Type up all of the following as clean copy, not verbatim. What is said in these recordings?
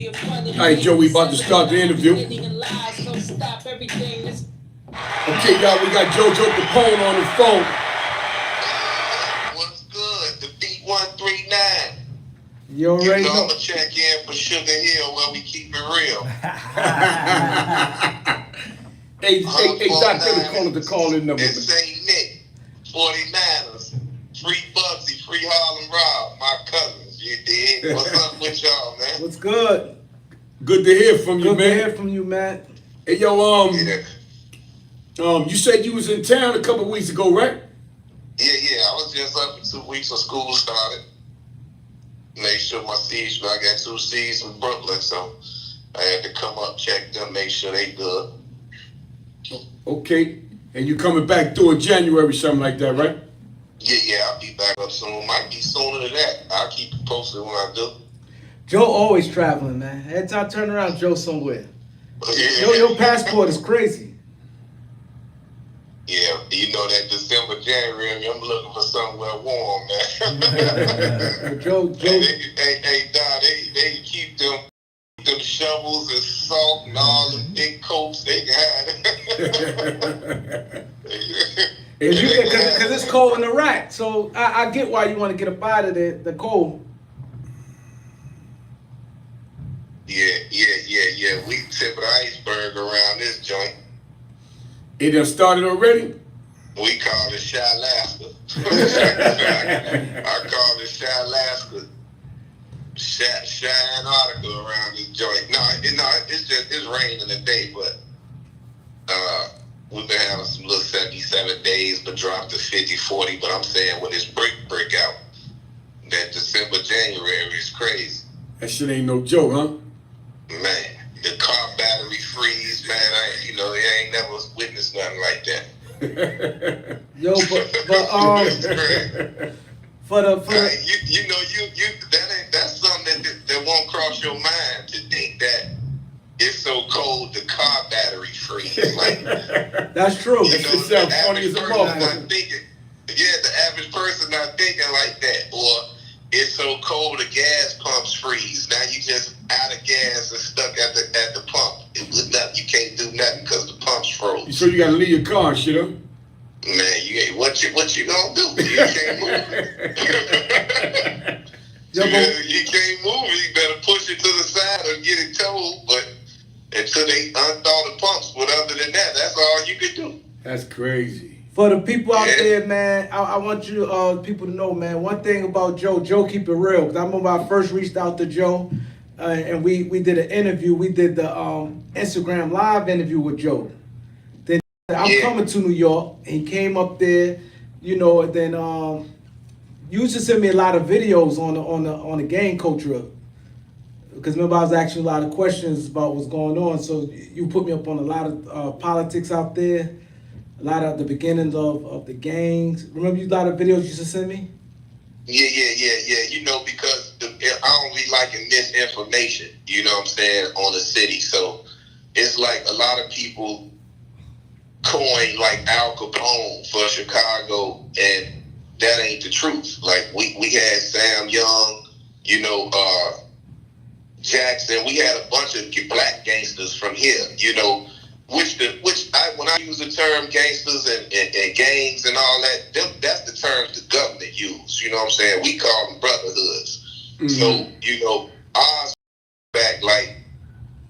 All right, Joe, we about to start the interview. Okay, y'all, we got JoJo Capone on the phone. What's good? The beat 139. You already know. I'm gonna check in for Sugar Hill where we keep it real. Hey, Doc, give the call-in number. It's St. Nick, 49ers, free Bugsy, free Harlem Rob, my cousins. You dig? What's up with y'all, man? What's good? Good to hear from you, man. Good to hear from you, man. Hey, yo, you said you was in town a couple weeks ago, right? Yeah. I was just up for 2 weeks when school started. Make sure my seeds, I got 2 seeds from Brooklyn, so I had to come up, check them, make sure they good. Okay. And you coming back through in January, something like that, right? Yeah, I'll be back up soon. Might be sooner than that. I'll keep you posted when I do. Joe always traveling, man. Every time I turn around, Joe somewhere. Yeah. Your passport is crazy. Yeah, you know that December, January, I'm looking for somewhere warm, man. Joe. Hey, Don, they keep them shovels and salt and all the big coats they can have. Because it's cold in Iraq, so I get why you want to get up out of the cold. Yeah. We tip of the iceberg around this joint. It done started already? We call it Shy-Alaska. I call it Shy-Alaska. Shy Antarctica around this joint. No, it's raining today, but we've been having some little 77 days, but dropped to 50, 40. But I'm saying when this break out, that December, January is crazy. That shit ain't no joke, huh? Man, the car battery freeze, man. I ain't never witnessed nothing like that. Yo, that's something that won't cross your mind to think that it's so cold the car battery freeze. Like, that's true. The average person not thinking like that, or it's so cold the gas pumps freeze. Now you just out of gas and stuck at the pump. You can't do nothing because the pumps froze. So you gotta leave your car, shit up. Man, you ain't what you gonna do? You can't move. You can't move. You better push it to the side or get it towed. But until they unthaw the pumps, but other than that, that's all you can do. That's crazy. For the people out there, man, I want you people to know, man, one thing about Joe keep it real. Because I remember I first reached out to Joe, and we did an interview. We did the Instagram live interview with Joe. Then I'm coming to New York, and he came up there, and then you used to send me a lot of videos on the gang culture. Because remember, I was asking a lot of questions about what's going on. So you put me up on a lot of politics out there. A lot of the beginnings of the gangs. Remember a lot of videos you used to send me? Yeah. Because I don't be liking misinformation, you know what I'm saying, on the city. So it's like a lot of people coin like Al Capone for Chicago, and that ain't the truth. Like we had Sam Young, Jackson. We had a bunch of black gangsters from here, when I use the term gangsters and gangs and all that, that's the terms the government use. You know what I'm saying? We call them brotherhoods. Mm-hmm. So, ours back like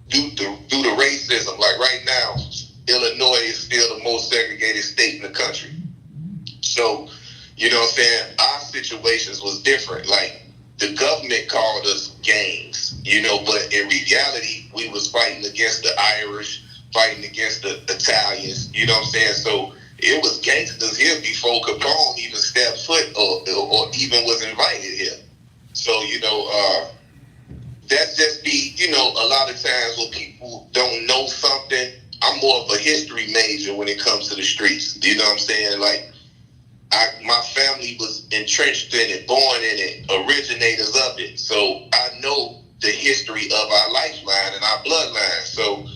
due to racism. Like right now, Illinois is still the most segregated state in the country. So, you know what I'm saying? Our situations was different. Like the government called us gangs, but in reality, we was fighting against the Irish, fighting against the Italians, you know what I'm saying? So it was gangsters here before Capone even stepped foot or even was invited here. So, that just be, a lot of times when people don't know something, I'm more of a history major when it comes to the streets. You know what I'm saying? Like, my family was entrenched in it, born in it, originators of it. So I know the history of our lifeline and our bloodline. So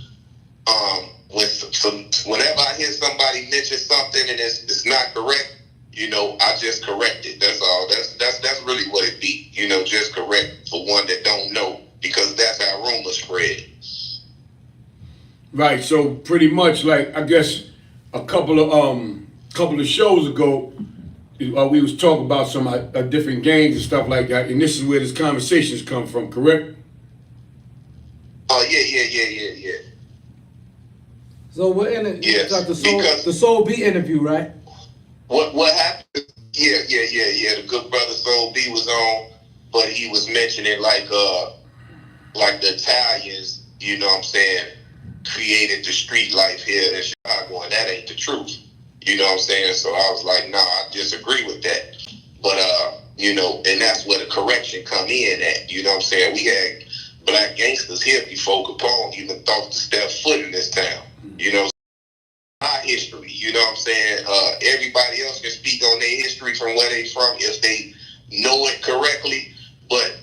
whenever I hear somebody mention something and it's not correct, I just correct it. That's all. That's really what it be. Just correct for one that don't know. because that's how rumors spread. Right. So pretty much, like I guess a couple of shows ago, we was talking about some different gangs and stuff like that, and this is where this conversations come from. Correct? Oh yeah. So we're in it. Yes, Got because the Soul B interview, right? what happened? Yeah. The good brother Soul B was on, but he was mentioning like the Italians, you know what I'm saying, created the street life here in Chicago, and that ain't the truth. You know what I'm saying? So I was like, nah, I disagree with that. But you know, and that's where the correction come in at. You know what I'm saying? We had black gangsters here before Capone even thought to step foot in this town. You know, our history, you know what I'm saying? Everybody else can speak on their history from where they from if they know it correctly. But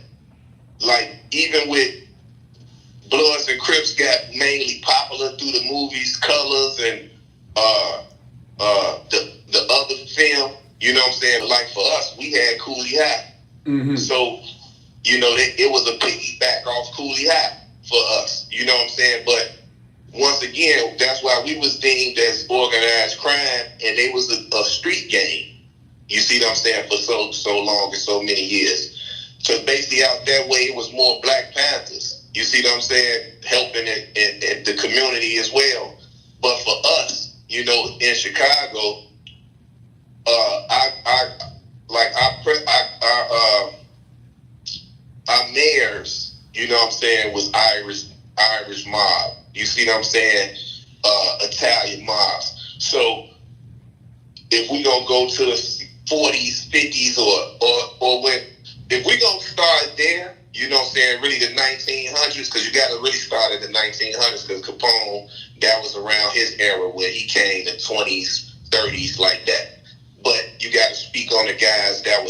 like even with Bloods and Crips got mainly popular through the movies, Colors, and the other film, you know what I'm saying? Like for us, we had Cooley High. Mm-hmm. So, you know, it was a piggyback off Cooley High for us, you know what I'm saying? But once again, that's why we was deemed as organized crime, and they was a street gang. You see what I'm saying? For so long and so many years. So basically out that way, it was more Black Panthers. You see what I'm saying? Helping in the community as well. But for us, you know, in Chicago, our mayors, you know what I'm saying, was Irish mob. You see what I'm saying? Italian mobs. So if we gonna go to the 40s, 50s, or when, if we gonna start there, you know what I'm saying, really the 1900s, because you gotta really start in the 1900s, because Capone, that was around his era where he came, the 20s, 30s, like that. But you gotta speak on the guys that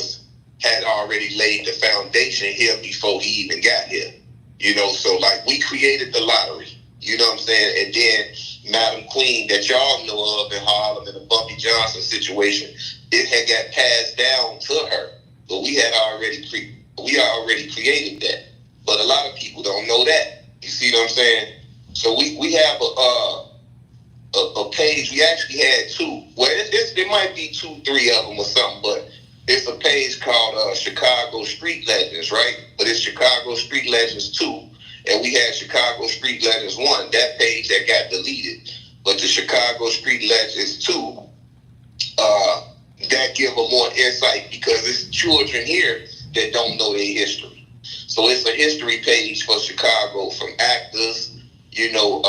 had already laid the foundation here before he even got here. You know, so like we created the lottery, you know what I'm saying? And then Madam Queen that y'all know of in Harlem and the Bumpy Johnson situation, it had got passed down to her. But we already created that. But a lot of people don't know that. You see what I'm saying? So we have a page. We actually had two. Well, it might be 2, 3 of them or something, but it's a page called Chicago Street Legends, right? But it's Chicago Street Legends 2. And we had Chicago Street Legends 1. That page that got deleted. But the Chicago Street Legends 2, that give a more insight because it's children here that don't know their history. So it's a history page for Chicago from actors, you know,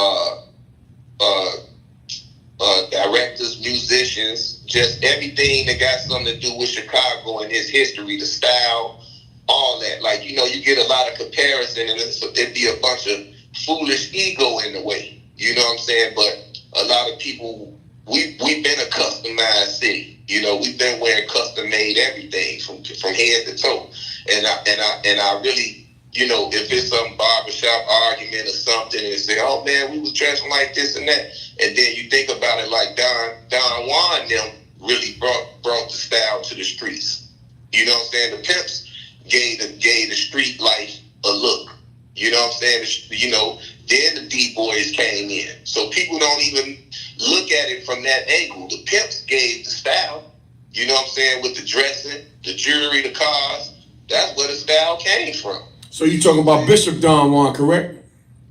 directors, musicians, just everything that got something to do with Chicago and its history, the style, all that. Like, you know, you get a lot of comparison and it'd be a bunch of foolish ego in the way. You know what I'm saying? But a lot of people, we've been a customized city. You know, we've been wearing custom made everything from head to toe. And I really, you know, if it's some barbershop argument or something and say, oh man, we was dressing like this and that. And then you think about it like Don Juan them really brought the style to the streets. You know what I'm saying? The pimps gave the street life a look. You know what I'm saying? You know, then the D-boys came in. So people don't even look at it from that angle. The pimps gave the style. You know what I'm saying? With the dressing, the jewelry, the cars. That's where the style came from. So you talking about Bishop Don Juan, correct?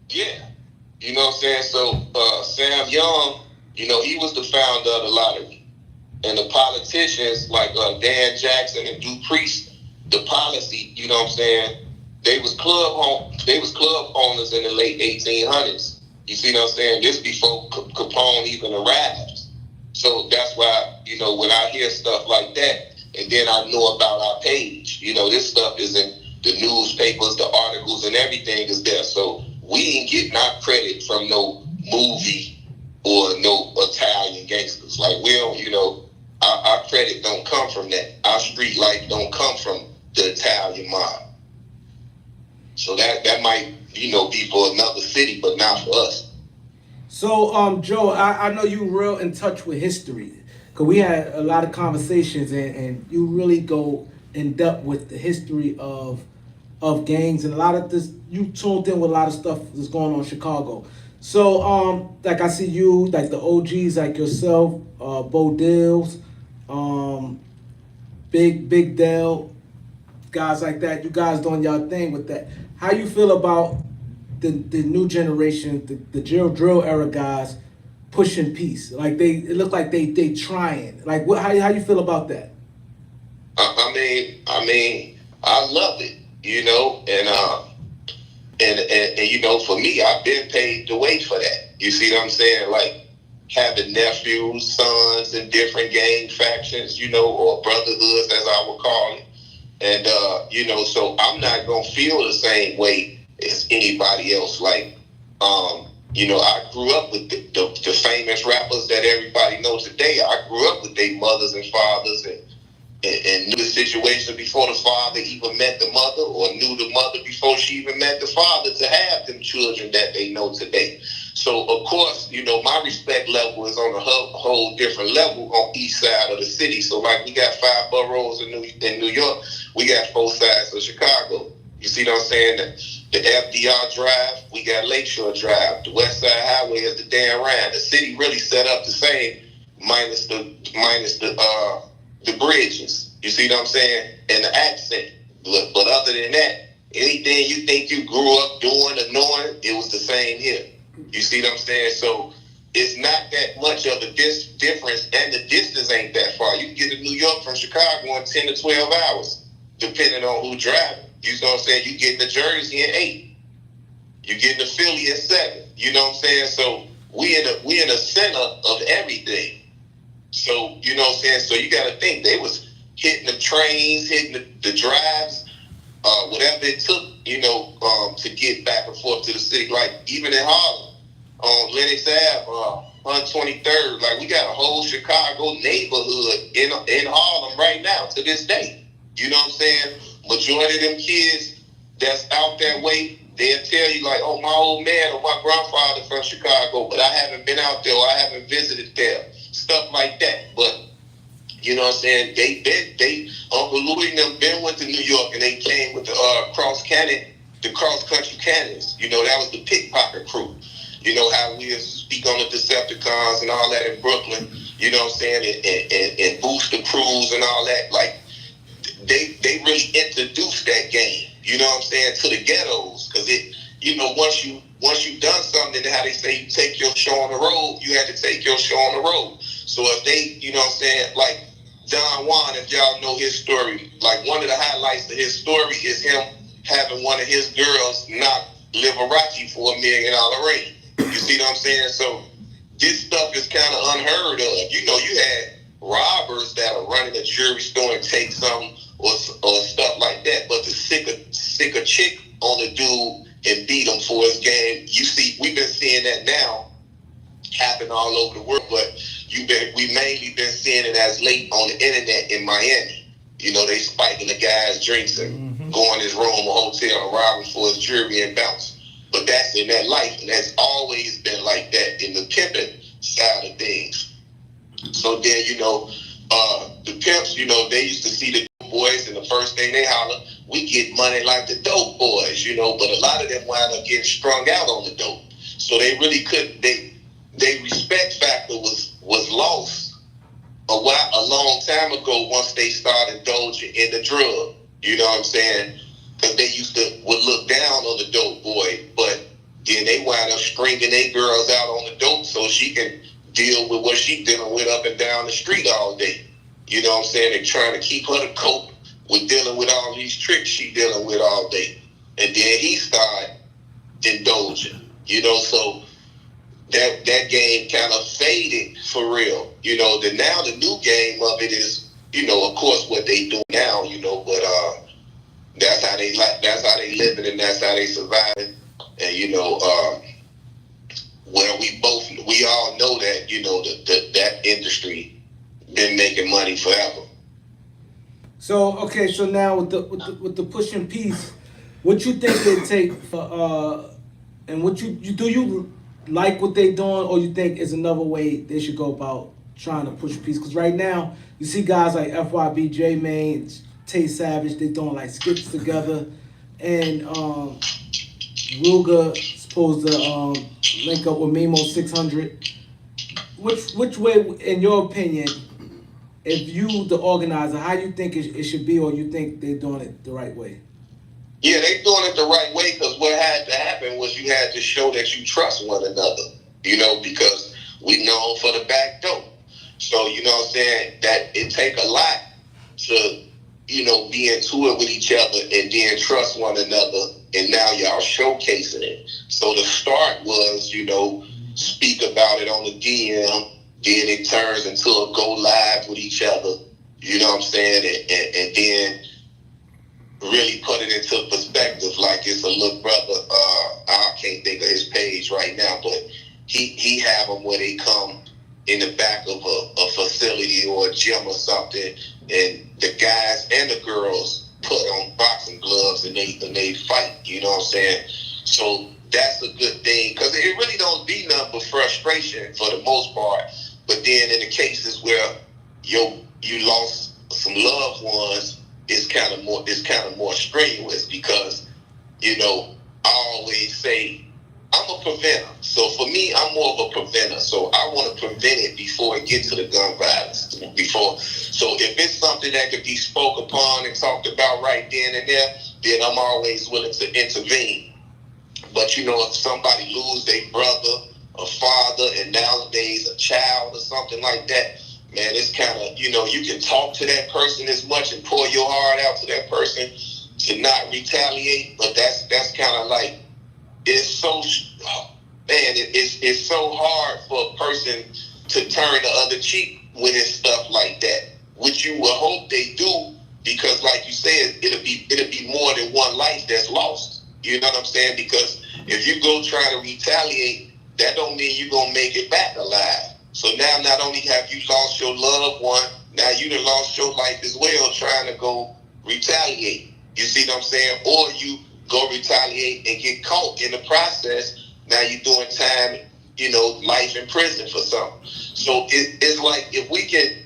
Yeah. You know what I'm saying? So Sam Young, you know, he was the founder of the lottery. And the politicians like Dan Jackson and Duke Priest, the policy, you know what I'm saying, they was club owners in the late 1800s. You see what I'm saying? This before Capone even arrived. So that's why, you know, when I hear stuff like that, and then I know about our page, you know, this stuff is in the newspapers, the articles, and everything is there. So we ain't getting our credit from no movie or no Italian gangsters. Like, we don't, you know, our credit don't come from that. Our street life don't come from the Italian mob. So that might, you know, be for another city, but not for us. So, Joe, I know you real in touch with history, because we had a lot of conversations, and you really go in depth with the history of of gangs and a lot of this. You tuned in with a lot of stuff that's going on in Chicago. So like I see you, like the OGs, like yourself, Bo Dills, Big Dell, guys like that. You guys doing y'all thing with that. How you feel about the new generation, the drill era guys pushing peace? Like it look like they trying. Like how you feel about that? I mean, I love it, you know, and you know, for me, I've been paved the way for that. You see what I'm saying? Like having nephews, sons in different gang factions, you know, or brotherhoods as I would call it. And you know, so I'm not gonna feel the same way as anybody else. Like, you know, I grew up with the famous rappers that everybody knows today. I grew up with their mothers and fathers and knew the situation before the father even met the mother, or knew the mother before she even met the father, to have them children that they know today. So, of course, you know, my respect level is on a whole different level on east side of the city. So, like, we got 5 boroughs in New York. We got 4 sides of Chicago. You see what I'm saying? The FDR Drive, we got Lakeshore Drive. The West Side Highway is the Dan Ryan. The city really set up the same, minus the bridges. You see what I'm saying? And the accent. But other than that, anything you think you grew up doing or knowing, it was the same here. You see what I'm saying? So it's not that much of a difference, and the distance ain't that far. You can get to New York from Chicago in 10 to 12 hours, depending on who driving. You know what I'm saying? You get to Jersey in 8. You get to Philly in 7. You know what I'm saying? So we in the center of everything. So, you know what I'm saying? So you got to think, they was hitting the trains, hitting the drives, whatever it took, you know, to get back and forth to the city. Like, even in Harlem, on Lenox Ave, 123rd, like, we got a whole Chicago neighborhood in Harlem right now to this day. You know what I'm saying? Majority of them kids that's out that way, they'll tell you, like, oh, my old man or my grandfather from Chicago, but I haven't been out there, or I haven't visited there. Stuff like that. But, you know what I'm saying, they Uncle Louis and them been went to New York, and they came with the cross-country cannons. You know, that was the pickpocket crew. You know how we speak on the Decepticons and all that in Brooklyn, you know what I'm saying, and Booster Crews and all that. Like, they really introduced that game, you know what I'm saying, to the ghettos. Because it, you know, once you've done something, how they say you take your show on the road, you had to take your show on the road. So if they, you know what I'm saying, like Don Juan, if y'all know his story, like one of the highlights of his story is him having one of his girls knock Liberace for $1 million ring. You see what I'm saying? So this stuff is kind of unheard of. You know, you had robbers that are running a jewelry store and take something or stuff like that, but to sick a chick on the dude and beat him for his game. You see, we've been seeing that now happen all over the world, but we mainly been seeing it as late on the internet in Miami. You know, they spiking the guy's drinks and go in his room or hotel and rob him for his jewelry and bounce. But that's in that life, and that's always been like that in the pimping side of things. So then, you know, the pimps, you know, they used to see the boys, and the first thing they holler, we get money like the dope boys, you know, but a lot of them wind up getting strung out on the dope. So they really couldn't, they respect factor was lost a long time ago once they started indulging in the drug, you know what I'm saying? Because they would look down on the dope boy, but then they wind up stringing their girls out on the dope so she can deal with what she dealing with up and down the street all day. You know what I'm saying? They're trying to keep her to cope with dealing with all these tricks she dealing with all day. And then he started indulging, you know, so that game kind of faded for real. You know, now the new game of it is, you know, of course what they do now, you know, but that's how they living and that's how they surviving. And you know, well, we all know that, you know, that industry been making money forever. So okay, so now with the pushing piece, what you think it take for and what you do you like what they doing, or you think is another way they should go about trying to push peace? Because right now you see guys like FYB, J Mane, Tay Savage, they doing like skits together, and Ruger supposed to link up with Mimo 600. Which way, in your opinion, if you the organizer, how you think it should be, or you think they're doing it the right way? Yeah, they doing it the right way because what had to happen was you had to show that you trust one another, because we know for the back door. So, you know what I'm saying, that it take a lot to, be into it with each other and then trust one another, and now y'all showcasing it. So the start was, speak about it on the DM, then it turns into a go live with each other, you know what I'm saying, and then really put it into perspective like it's a little brother. I can't think of his page right now, but he have them where they come in the back of a facility or a gym or something, and the guys and the girls put on boxing gloves and they fight, you know what I'm saying? So that's a good thing, because it really don't be nothing but frustration for the most part. But then in the cases where you lost some loved ones, it's kind of more strenuous, because I always say I'm a preventer. So for me, I'm more of a preventer. So I want to prevent it before it gets to the gun violence. So if it's something that could be spoke upon and talked about right then and there, then I'm always willing to intervene. But if somebody lose their brother, a father, and nowadays a child or something like that, man, it's kind of, you can talk to that person as much and pour your heart out to that person to not retaliate, but that's kind of like, it's so hard for a person to turn the other cheek when it's stuff like that, which you will hope they do, because like you said, it'll be more than one life that's lost. You know what I'm saying? Because if you go try to retaliate, that don't mean you're gonna make it back alive. So now not only have you lost your loved one, now you done lost your life as well trying to go retaliate. You see what I'm saying? Or you go retaliate and get caught in the process. Now you're doing time, life in prison for something. So it's like, if we can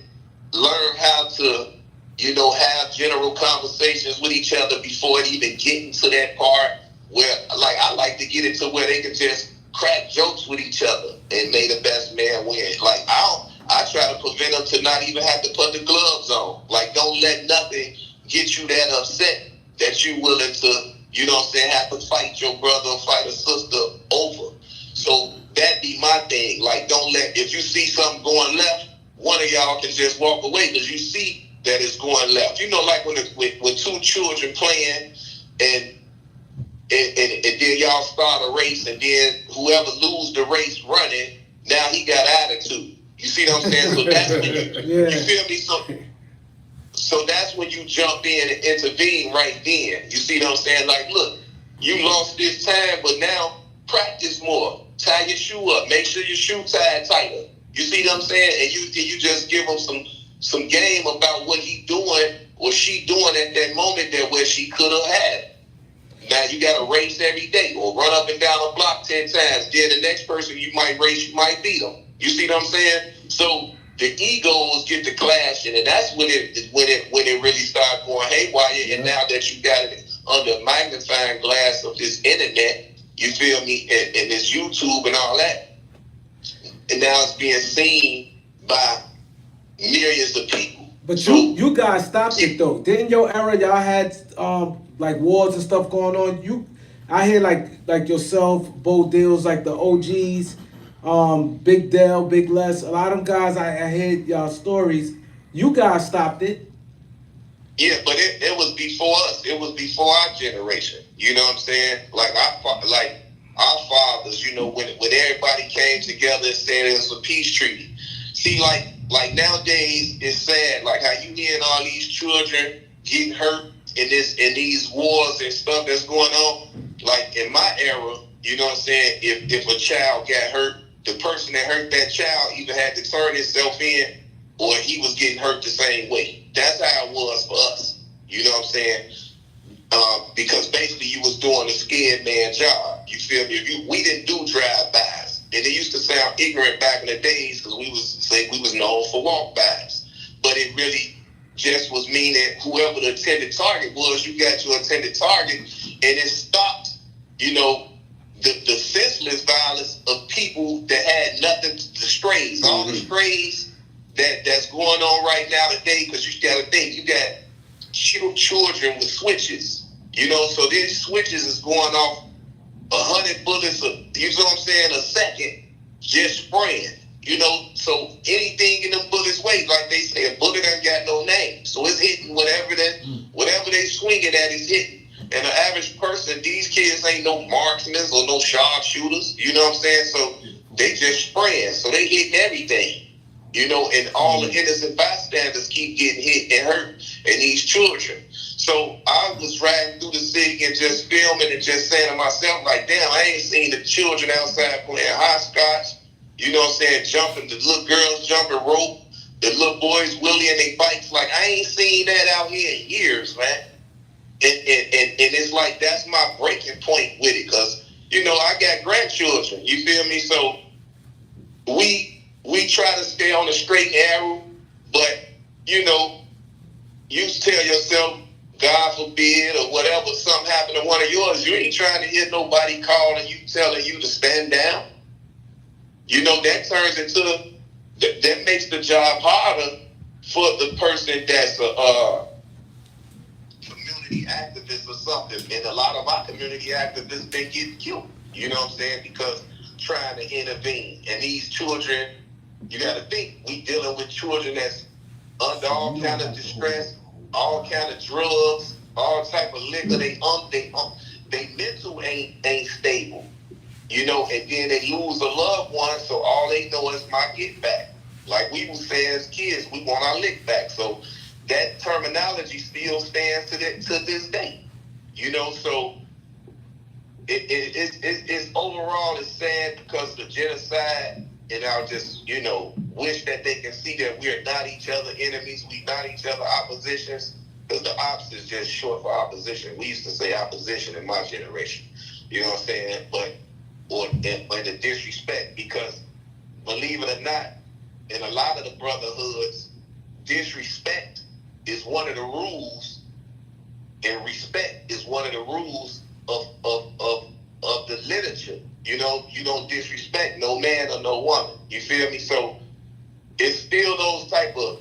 learn how to, have general conversations with each other before it even getting to that part where, like, I like to get it to where they can just crack jokes with each other and may the best man win. Like, I try to prevent them to not even have to put the gloves on. Like, don't let nothing get you that upset that you willing to, have to fight your brother or fight a sister over. So that be my thing. Like, don't let, if you see something going left, one of y'all can just walk away because you see that it's going left. Like when two children playing and then y'all start a race, and then whoever lose the race running, now he got attitude. You see what I'm saying? So that's when you feel me? So that's when you jump in and intervene right then. You see what I'm saying? Like, look, you lost this time, but now practice more. Tie your shoe up. Make sure your shoe tied tighter. You see what I'm saying? And you just give them some game about what he doing or she doing at that moment that where she could have had. Now you got to race every day or run up and down a block 10 times. Then the next person you might race, you might beat them. You see what I'm saying? So the egos get to clashing, and that's when it really starts going haywire. Yeah. And now that you got it under a magnifying glass of this internet, you feel me, and this YouTube and all that, and now it's being seen by millions of people. But you guys stopped it though. Didn't your era y'all had like wars and stuff going on? I hear like yourself, Bo Deals, like the OGs, Big Dell, Big Les, a lot of them guys. I heard y'all stories. You guys stopped it. Yeah, but it was before us. It was before our generation. You know what I'm saying? Like our fathers. When everybody came together and said it was a peace treaty. See, like nowadays, it's sad. Like how you hearing all these children getting hurt in these wars and stuff that's going on. Like in my era, you know what I'm saying? If a child got hurt, the person that hurt that child either had to turn himself in or he was getting hurt the same way. That's how it was for us. You know what I'm saying? Because basically you was doing a scared man job. You feel me? We didn't do drive-bys. And it used to sound ignorant back in the days because we was known for walk-bys. But it really just was meaning whoever the intended target was, you got your intended target, and it stopped, you know, the senseless violence of people that had nothing, the strays, all the strays that's going on right now today, because you got to think, you got children with switches, you know, so these switches is going off 100 bullets, you know what I'm saying, a second, just spraying, you know, so anything in them bullets weight, like they say, a bullet ain't got no name, so it's hitting whatever they swinging at is hitting. And the average person, these kids ain't no marksmen or no sharpshooters, you know what I'm saying? So they just spraying, so they hitting everything, you know, and all the innocent bystanders keep getting hit and hurt, and these children. So I was riding through the city and just filming and just saying to myself, like, damn, I ain't seen the children outside playing hopscotch, you know what I'm saying, jumping, the little girls jumping rope, the little boys wheeling their bikes. Like, I ain't seen that out here in years, man. And it's like, that's my breaking point with it, because, you know, I got grandchildren, you feel me? So we try to stay on the straight and narrow, but, you know, you tell yourself, God forbid, or whatever, something happened to one of yours, you ain't trying to hear nobody calling you, telling you to stand down. You know, that turns into, that makes the job harder for the person that's a community activist or something. And a lot of our community activists, they get killed, you know what I'm saying, because trying to intervene. And these children, you got to think, we dealing with children that's under all kind of distress, all kind of drugs, all type of liquor. They mental ain't stable, you know, and then they lose a loved one, so all they know is my get back. Like we would say as kids, we want our lick back. So that terminology still stands to this day, you know. So it's overall it's sad because of the genocide, and I'll just, you know, wish that they can see that we are not each other enemies, we not each other oppositions, because the ops is just short for opposition. We used to say opposition in my generation, you know what I'm saying? But the disrespect, because believe it or not, in a lot of the brotherhoods, disrespect is one of the rules, and respect is one of the rules of the literature. You know, you don't disrespect no man or no woman. You feel me? So it's still those type of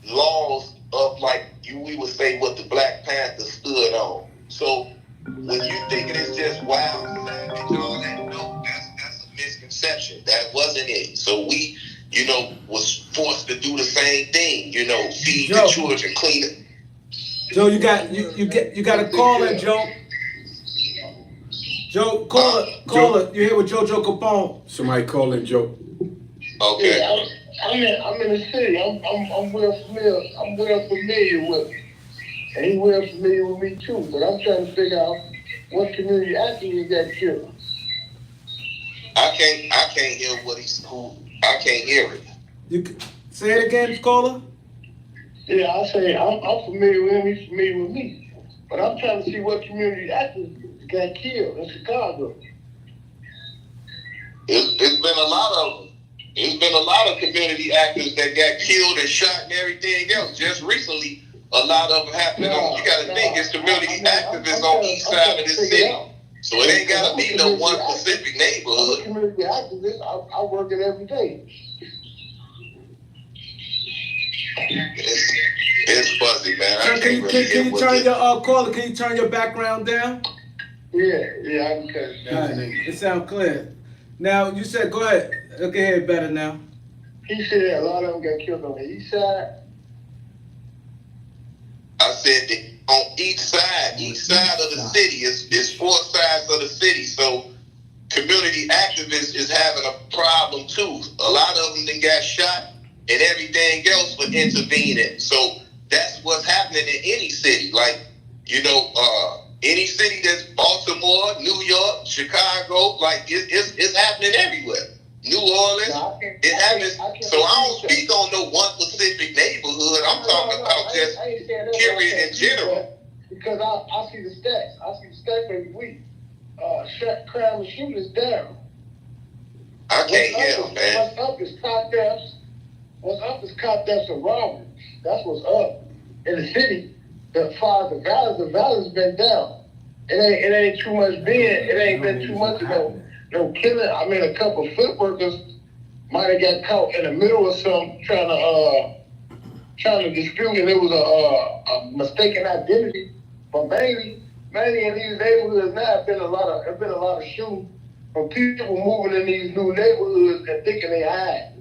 laws of, like we would say, what the Black Panther stood on. So when you think it's just wild, savage, all that, no, that's a misconception. That wasn't it. So we, you know, was forced to do the same thing. You know, feed the children, clean it. Joe, you got a caller, Joe. Joe, caller. You here with Jojo Capone? Somebody calling Joe. Okay. Yeah, I'm in the city. I'm well familiar. I'm well familiar with him, and he's well familiar with me too. But I'm trying to figure out what community activists got killed. I can't hear what I can't hear it. You say it again, caller. Yeah, I say I'm familiar with him. He's familiar with me. But I'm trying to see what community activists got killed in Chicago. It's been a lot of them. It's been a lot of community actors that got killed and shot and everything else. Just recently, a lot of them happening on. You got to think it's community activists on the east side of the city. So it ain't got to be no one specific neighborhood. I'm a community activist. I work it every day. It's fuzzy, man. Can you turn your caller? Can you turn your background down? Yeah, I can cut it down. It sounds clear. Now you said, go ahead. Okay, hear it better now. He said a lot of them got killed on the east side. I said that on each side of the city, it's four sides of the city. So community activists is having a problem too. A lot of them got shot and everything else for intervening. So that's what's happening in any city. Like, you know, any city that's Baltimore, New York, Chicago, like it's happening everywhere. New Orleans, it happens. So I don't speak on no one specific neighborhood. I'm talking about just period in general. Because I see the stats. I see the stats every week. Crime and shooting is down. I can't hear, man. What's up is cop thefts. What's up is cop thefts and robberies. That's what's up. In the city, as far as the violence has been down. it ain't too much being. It ain't been too much of no killing. I mean, a couple foot workers might have got caught in the middle of something trying to dispute, and it was a mistaken identity. But mainly in these neighborhoods now, have been a lot of shooting from people moving in these new neighborhoods and thinking they hide.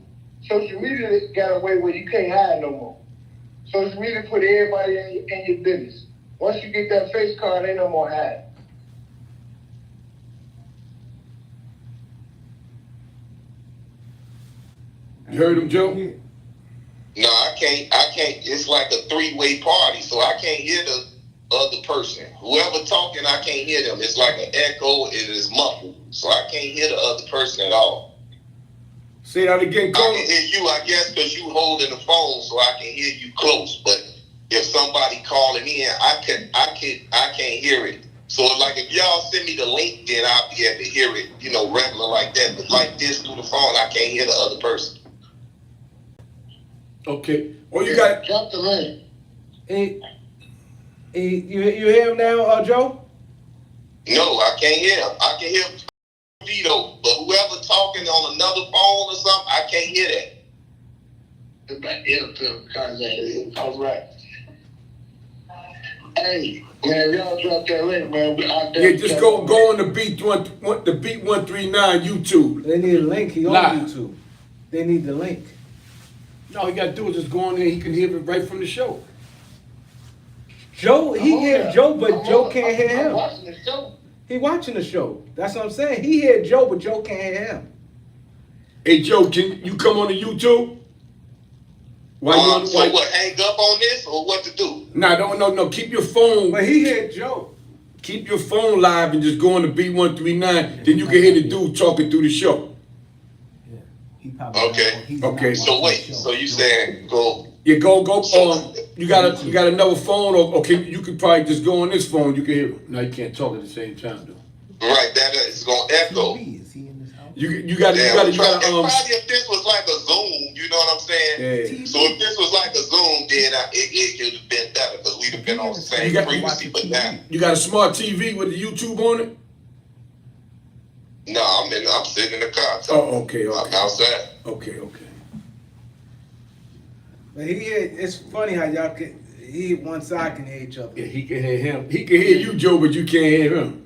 Social media got away where you can't hide no more. Social media put everybody in your business. Once you get that face card, ain't no more hiding. You heard him, Joe? No, I can't. It's like a three-way party, so I can't hear the other person. Whoever talking, I can't hear them. It's like an echo. It is muffled, so I can't hear the other person at all. Say that again, I Cole. can hear you, I guess, because you holding the phone, so I can hear you close. But if somebody calling in, I can't hear it. So like if y'all send me the link, then I'll be able to hear it, regular like that. But like this through the phone, I can't hear the other person. Okay. Well, you got. Drop the link. You hear him now, Joe? No, I can't hear him. I can hear Vito, but whoever talking on another phone or something, I can't hear that. All right. Hey, man, y'all drop that link, man. Yeah, just go on the beat 139 YouTube. They need a link. He on Live. YouTube. They need the link. No, he got to do is just go on there. He can hear it right from the show. Joe, he hear Joe, but Joe can't hear I'm him. watching the show. He watching the show. That's what I'm saying. He hear Joe, but Joe can't hear him. Hey, Joe, can you come on the YouTube? So what, hang up on this or what to do? Nah, no. Keep your phone. But he hear Joe. Keep your phone live and just go on the B139. Then you can hear the dude talking through the show. Okay. So wait. So you saying go? Yeah, go. You got another phone, or you could probably just go on this phone. You can hear him. No, you can't talk at the same time, though. Right. That is gonna echo. You got and probably if this was like a Zoom, you know what I'm saying? Yeah. So if this was like a Zoom, then it could have been better because we'd have been on the same frequency. But now you got a smart TV with the YouTube on it. No, I'm sitting in the car. Oh, okay. I'm outside. Okay. But it's funny how y'all one side can hear each other. Yeah, he can hear him. He can hear you, Joe, but you can't hear him.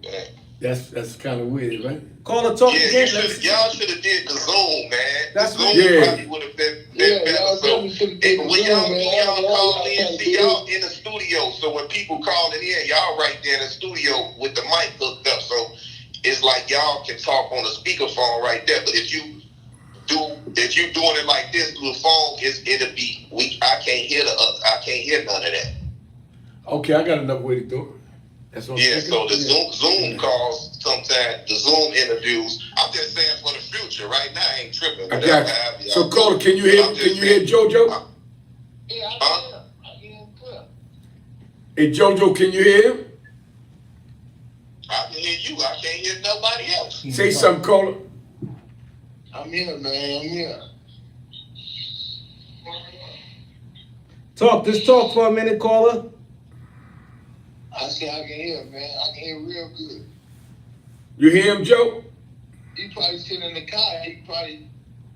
Yeah. That's kind of weird, right? Call or talk Yeah, again. y'all should have did the Zoom, man. That's the Zoom yeah. probably would have been better. So when y'all call in, see y'all in the studio. So when people calling in, y'all right there in the studio with the mic hooked up. So it's like y'all can talk on a speakerphone right there. But if you doing it like this through the phone, it'll be weak. I can't hear I can't hear none of that. Okay, I got another way to do it. That's what Yeah, so the Zoom calls sometimes, the Zoom interviews. I'm just saying for the future. Right now, I ain't tripping. I got you. So, Carter, can you hear JoJo? Yeah, I hear him clear. Hey, JoJo, can you hear him? I can hear you. I can't hear nobody else. Say something, Carter. I'm here, man. I'm here. Just talk for a minute, caller. I say I can hear, man. I can hear real good. You hear him, Joe? He probably sitting in the car. He probably,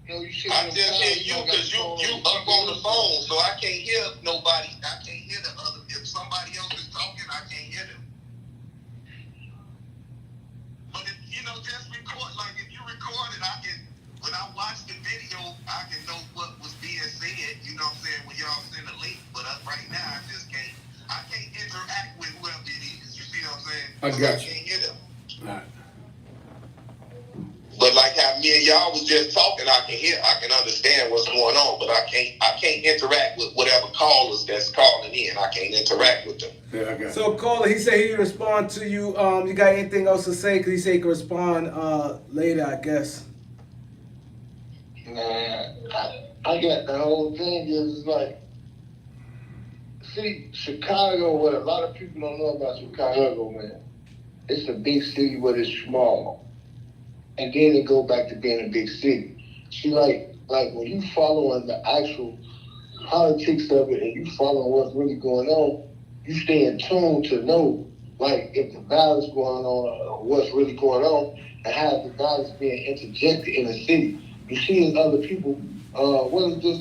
you sitting I in the just car. hear you because you up on the phone, so I can't hear nobody. I can't hear the other. If somebody else is talking, I can't hear them. But if just record. Like if you record it, I can. When I watch the video, I can know what was being said. You know what I'm saying? When y'all send a link, but right now I just can't. I can't interact with whoever it is. You see what I'm saying? I got you. I can't hear them. All right. But like how me and y'all was just talking, I can understand what's going on, but I can't interact with whatever callers that's calling in. I can't interact with them. Yeah, I got So, caller, he said he'd respond to you. You got anything else to say? Because he said he could respond later, I guess. Nah, I got the whole thing is like, see, Chicago, what a lot of people don't know about Chicago, man, it's a big city, but it's small. And then it go back to being a big city. See, like when you following the actual politics of it and you following what's really going on, you stay in tune to know, like, if the violence going on or what's really going on, and how the violence being interjected in the city. You see as other people, what is this,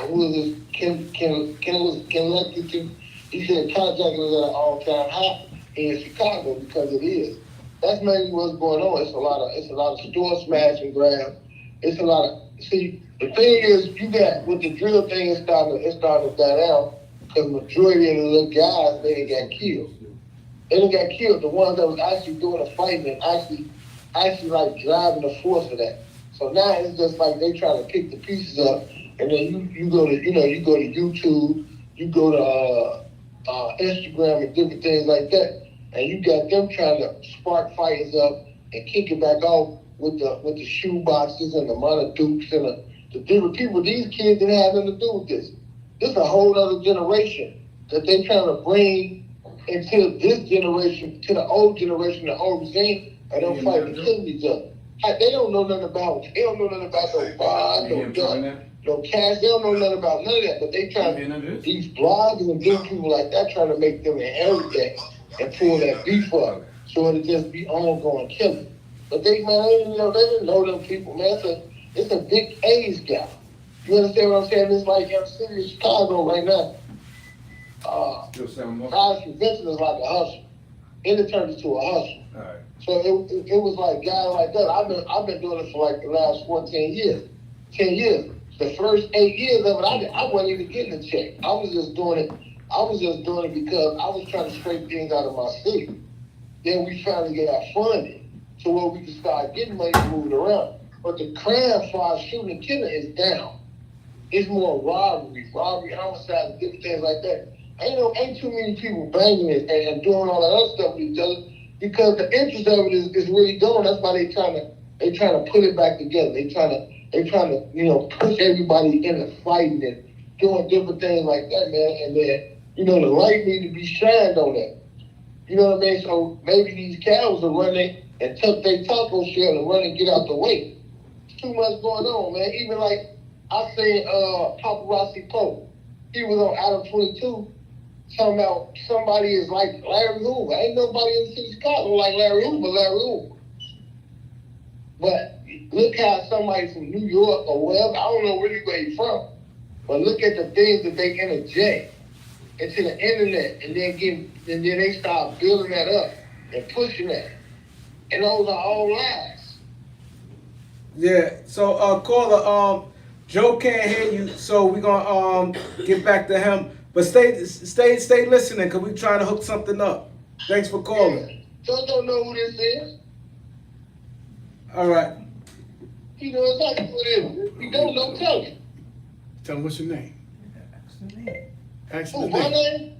who is this, Ken Lexington? He said carjacking is at an all-time high in Chicago because it is. That's mainly what's going on. It's a lot of store smash and grab. It's a lot of, see, the thing is, you got, with the drill thing, it's starting to die down, because majority of the little guys, they got killed. They done got killed. The ones that was actually doing the fighting and actually like driving the force of that. So now it's just like they trying to pick the pieces up, and then you go to YouTube, you go to Instagram and different things like that, and you got them trying to spark fighters up and kick it back off with the shoe boxes and the Montedukes and the different people. These kids didn't have nothing to do with this. This is a whole other generation that they trying to bring into this generation, to the old generation, the old regime, and they'll fight and kill each other. They don't know nothing about no bond, no gun, no cash. They don't know nothing about none of that. But they trying these bloggers and different people like that trying to make them inherit that and pull that beef up, so it'll just be ongoing killing. But they didn't know them people, man. It's a big age gap. You understand what I'm saying? It's like in the city of Chicago right now. College prevention is like a hustle. It turned into a hustle. Right. So it was like guys like that. I've been doing it for like the last 14 years. 10 years. The first 8 years of it, I wasn't even getting a check. I was just doing it because I was trying to scrape things out of my city. Then we finally got funded to where we could start getting money moved around. But the crime for shooting and killing is down. It's more robbery, homicide, and different things like that. Ain't too many people banging it and doing all that other stuff with each other, because the interest of it is really gone. That's why they trying to put it back together. They trying to push everybody into fighting and doing different things like that, man. And then the light need to be shined on that. You know what I mean? So maybe these cows will run and tuck their taco shell and run and get out the way. It's too much going on, man. Even like I seen Paparazzi Pope. He was on Adam 22 talking about somebody is like Larry Hoover. Ain't nobody in the city of Chicago like Larry Hoover. But look how somebody from New York or wherever, I don't know really where he's from, but look at the things that they interject into the internet, and then they start building that up and pushing that. And those are all lies. Yeah. So caller, Joe can't hear you, so we're gonna get back to him. But stay listening, cause we're trying to hook something up. Thanks for calling. Yeah. Joe don't know who this is. All right. He knows exactly who it is. He don't know, tell him. Tell him what's your name. Ask Oh, him my the name. name?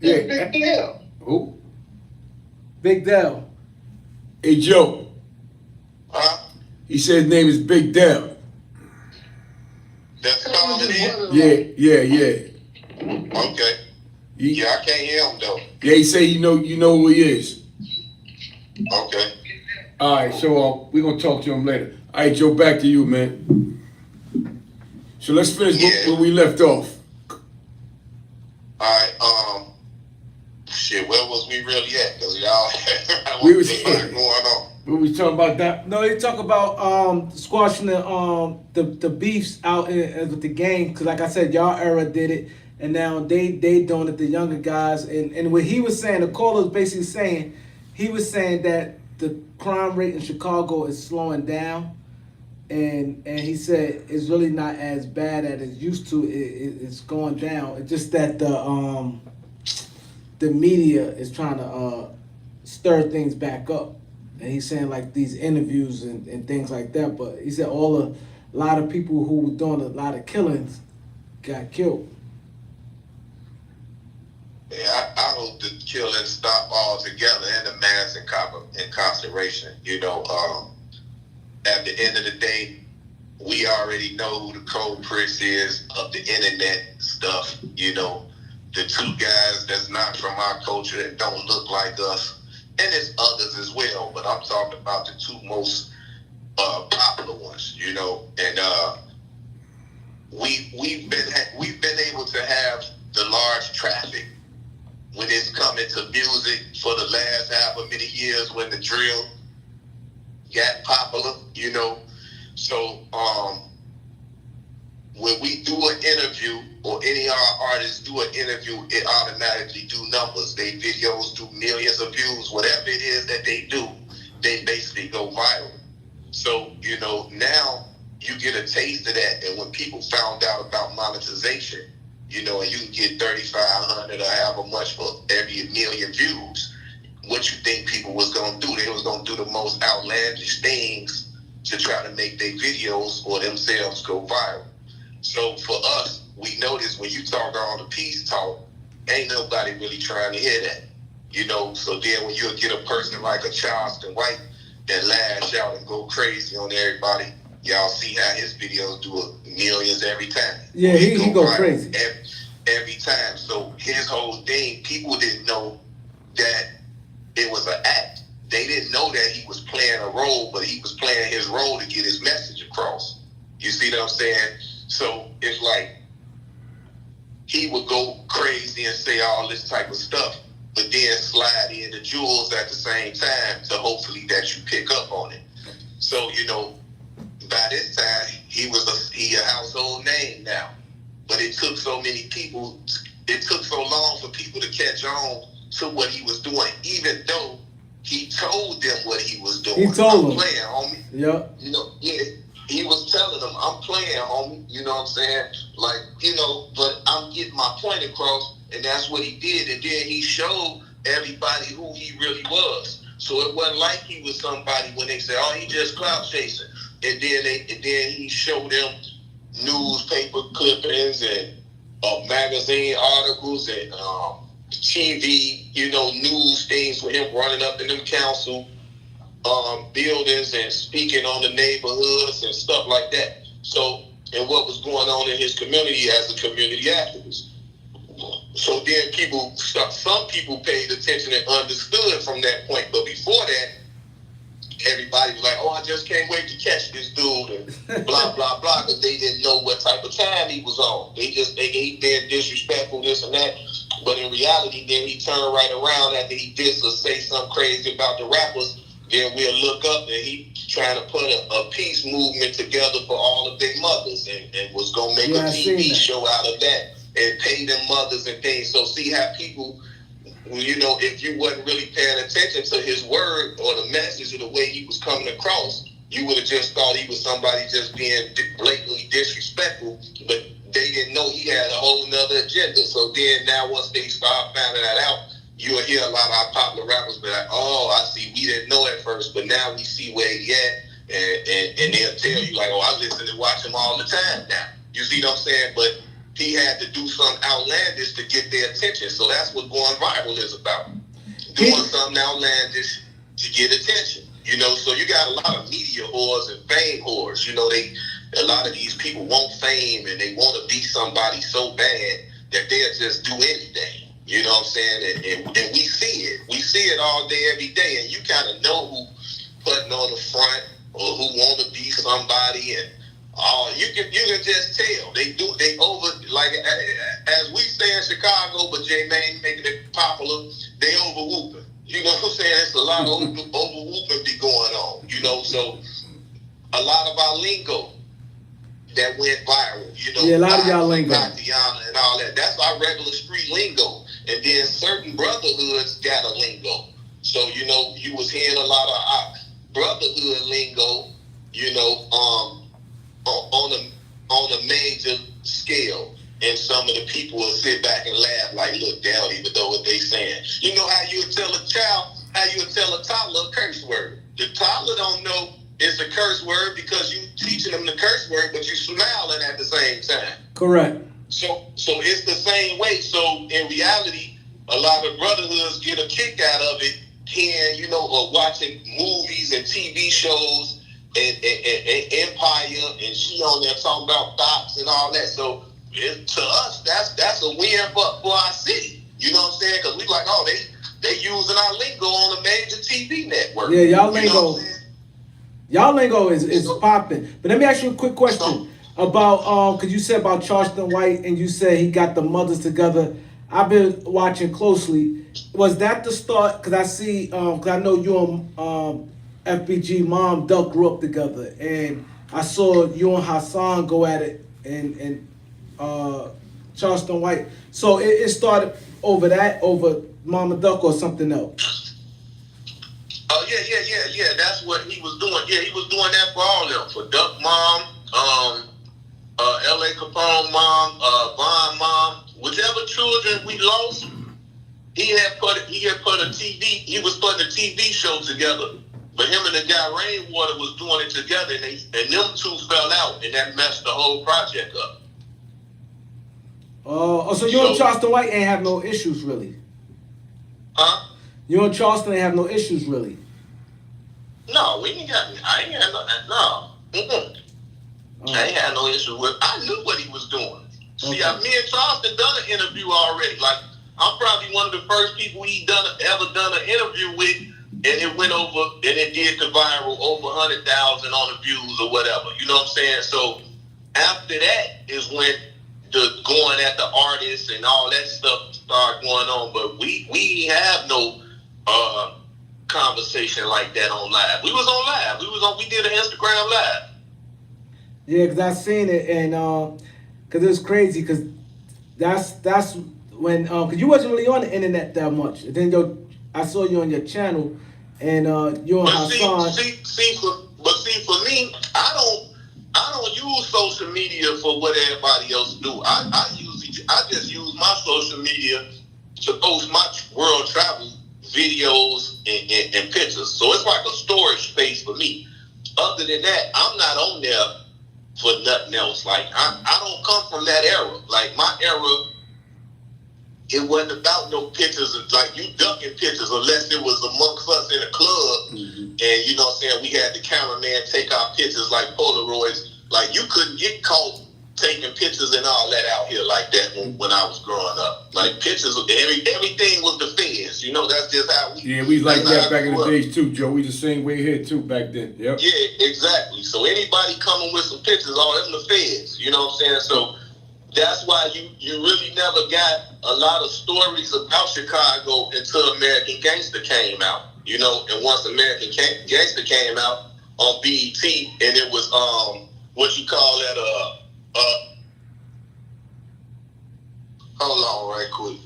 Yeah. It's Big Dale. Who? Big Dell. Hey, Joe. Huh? He said his name is Big Dell. That's calling in? Yeah. Okay. Yeah, I can't hear him though. Yeah, he say you know who he is. Okay. All right, so we're gonna talk to him later. All right, Joe, back to you, man. So let's finish where we left off. Alright, shit, where was we really at? Cause y'all We was going on. We was talking about that. No, you talk about squashing the beefs out with the gang, because like I said, y'all era did it, and now they doing it, the younger guys. And what he was saying, the caller was basically saying, he was saying that the crime rate in Chicago is slowing down, and he said it's really not as bad as it used to. It's going down. It's just that the media is trying to stir things back up. And he's saying like these interviews and things like that. But he said a lot of people who were doing a lot of killings got killed. Yeah, I hope the killing stop altogether and the mass incarceration. At the end of the day, we already know who the culprit is of the internet stuff. The two guys that's not from our culture that don't look like us. And there's others as well, but I'm talking about the two most popular ones, and we've been able to have the large traffic when it's coming to music for the last however many years when the drill got popular, you know. So when we do an interview, or any of our artists do an interview, it automatically do numbers. They videos do millions of views. Whatever it is that they do, they basically go viral. So, you know, now you get a taste of that. And when people found out about monetization, you know, and you can get 3,500 or however much for every million views, what you think people was going to do? They was going to do the most outlandish things to try to make their videos or themselves go viral. So for us, we notice when you talk all the peace talk, ain't nobody really trying to hear that. You know, so then when you get a person like a Charleston White that lash out and go crazy on everybody, y'all see how his videos do millions every time. Yeah, he go crazy. Every time. So his whole thing, people didn't know that it was an act. They didn't know that he was playing a role, but he was playing his role to get his message across. You see what I'm saying? So it's like he would go crazy and say all this type of stuff, but then slide in the jewels at the same time to hopefully that you pick up on it. So, you know, by this time, he a household name now. But it took so many people, it took so long for people to catch on to what he was doing, even though he told them what he was doing. He told them. I'm playing, homie. Yep. You know, yeah. He was telling them, I'm playing, homie. You know what I'm saying? Like, you know, but I'm getting my point across, and that's what he did. And then he showed everybody who he really was. So it wasn't like he was somebody when they said, oh, he just clout chasing. And then he showed them newspaper clippings and magazine articles and TV, you know, news things with him running up in them council buildings and speaking on the neighborhoods and stuff like that. So, and what was going on in his community as a community activist. So then some people paid attention and understood from that point. But before that, everybody was like, oh, I just can't wait to catch this dude and blah, blah, blah, because they didn't know what type of time he was on. They being disrespectful, this and that. But in reality, then he turned right around after he did say something crazy about the rappers. Then we'll look up and he trying to put a peace movement together for all of their mothers and was going to make a TV show out of that and pay them mothers and things. So see how people, you know, if you wasn't really paying attention to his word or the message or the way he was coming across, you would have just thought he was somebody just being blatantly disrespectful, but they didn't know he had a whole nother agenda. So then now once they start finding that out, you'll hear a lot of our popular rappers be like, oh, I see, we didn't know at first, but now we see where he at, and they'll tell you like, oh, I listen and watch him all the time now. You see what I'm saying? But he had to do something outlandish to get their attention. So that's what going viral is about. Doing something outlandish to get attention. You know, so you got a lot of media whores and fame whores. You know, a lot of these people want fame and they want to be somebody so bad that they'll just do anything. You know what I'm saying? And we see it. We see it all day, every day. And you kind of know who putting on the front or who want to be somebody. And you can just tell. They over, like, as we say in Chicago, but J-Man making it popular, they over whooping. You know what I'm saying? It's a lot of over whooping be going on. You know, so a lot of our lingo that went viral. You know, yeah, a lot of y'all lingo. Tatiana and all that. That's our regular street lingo. And then certain brotherhoods got a lingo. So, you know, you was hearing a lot of our brotherhood lingo, you know, on a major scale. And some of the people will sit back and laugh like, look, they don't even know what they saying. You know how you would tell a child, how you would tell a toddler a curse word. The toddler don't know it's a curse word because you teaching them the curse word, but you smiling at the same time. Correct. So it's the same way. So in reality, a lot of brotherhoods get a kick out of it, hearing, you know, or watching movies and TV shows and Empire, and she on there talking about thoughts and all that. So to us, that's a win for our city. You know what I'm saying? Because we like, oh, they using our lingo on a major TV network. Yeah, y'all lingo. Y'all lingo is popping. But let me ask you a quick question. About cause you said about Charleston White and you said he got the mothers together. I've been watching closely. Was that the start? Cause I see, cause I know you and FBG mom Dirk grew up together, and I saw you and Hassan go at it, and Charleston White. So it started over Mama Duck or something else. Oh yeah. That's what he was doing. Yeah, he was doing that for all of them. For Duck mom, L.A. Capone mom, Vaughn mom, whichever children we lost, he was putting a TV show together. But him and the guy Rainwater was doing it together, and them two fell out, and that messed the whole project up. So you and Charleston White ain't have no issues really? Huh? You and Charleston ain't have no issues really? No, I ain't had no. I ain't had no issue with. I knew what he was doing. See, me and Charleston done an interview already. Like, I'm probably one of the first people he ever done an interview with, and it went over, and it did the viral over 100,000 on the views or whatever. You know what I'm saying? So after that is when the going at the artists and all that stuff started going on. But we have no conversation like that on live. We was on live. We did an Instagram live. Yeah, cause I seen it, and cause it was crazy, cause that's when cause you wasn't really on the internet that much. And then I saw you on your channel, and you and Hassan. See, for me, I don't use social media for what everybody else do. I just use my social media to post my world travel videos and pictures. So it's like a storage space for me. Other than that, I'm not on there for nothing else. Like, I don't come from that era. Like, my era, it wasn't about no pictures. Like, you ducking pictures unless it was amongst us in a club. And, you know what I'm saying, we had the cameraman take our pictures like Polaroids. Like, you couldn't get caught taking pictures and all that out here like that when I was growing up. Like, pictures, everything was the feds. You know, that's just how we... Yeah, we like that back in the days too, Joe. We the same way here too back then. Yep. Yeah, exactly. So anybody coming with some pictures, all them the feds. You know what I'm saying? So that's why you really never got a lot of stories about Chicago until American Gangster came out. You know, and once American Gangster came out on BET, and it was what you call that hold on right quick.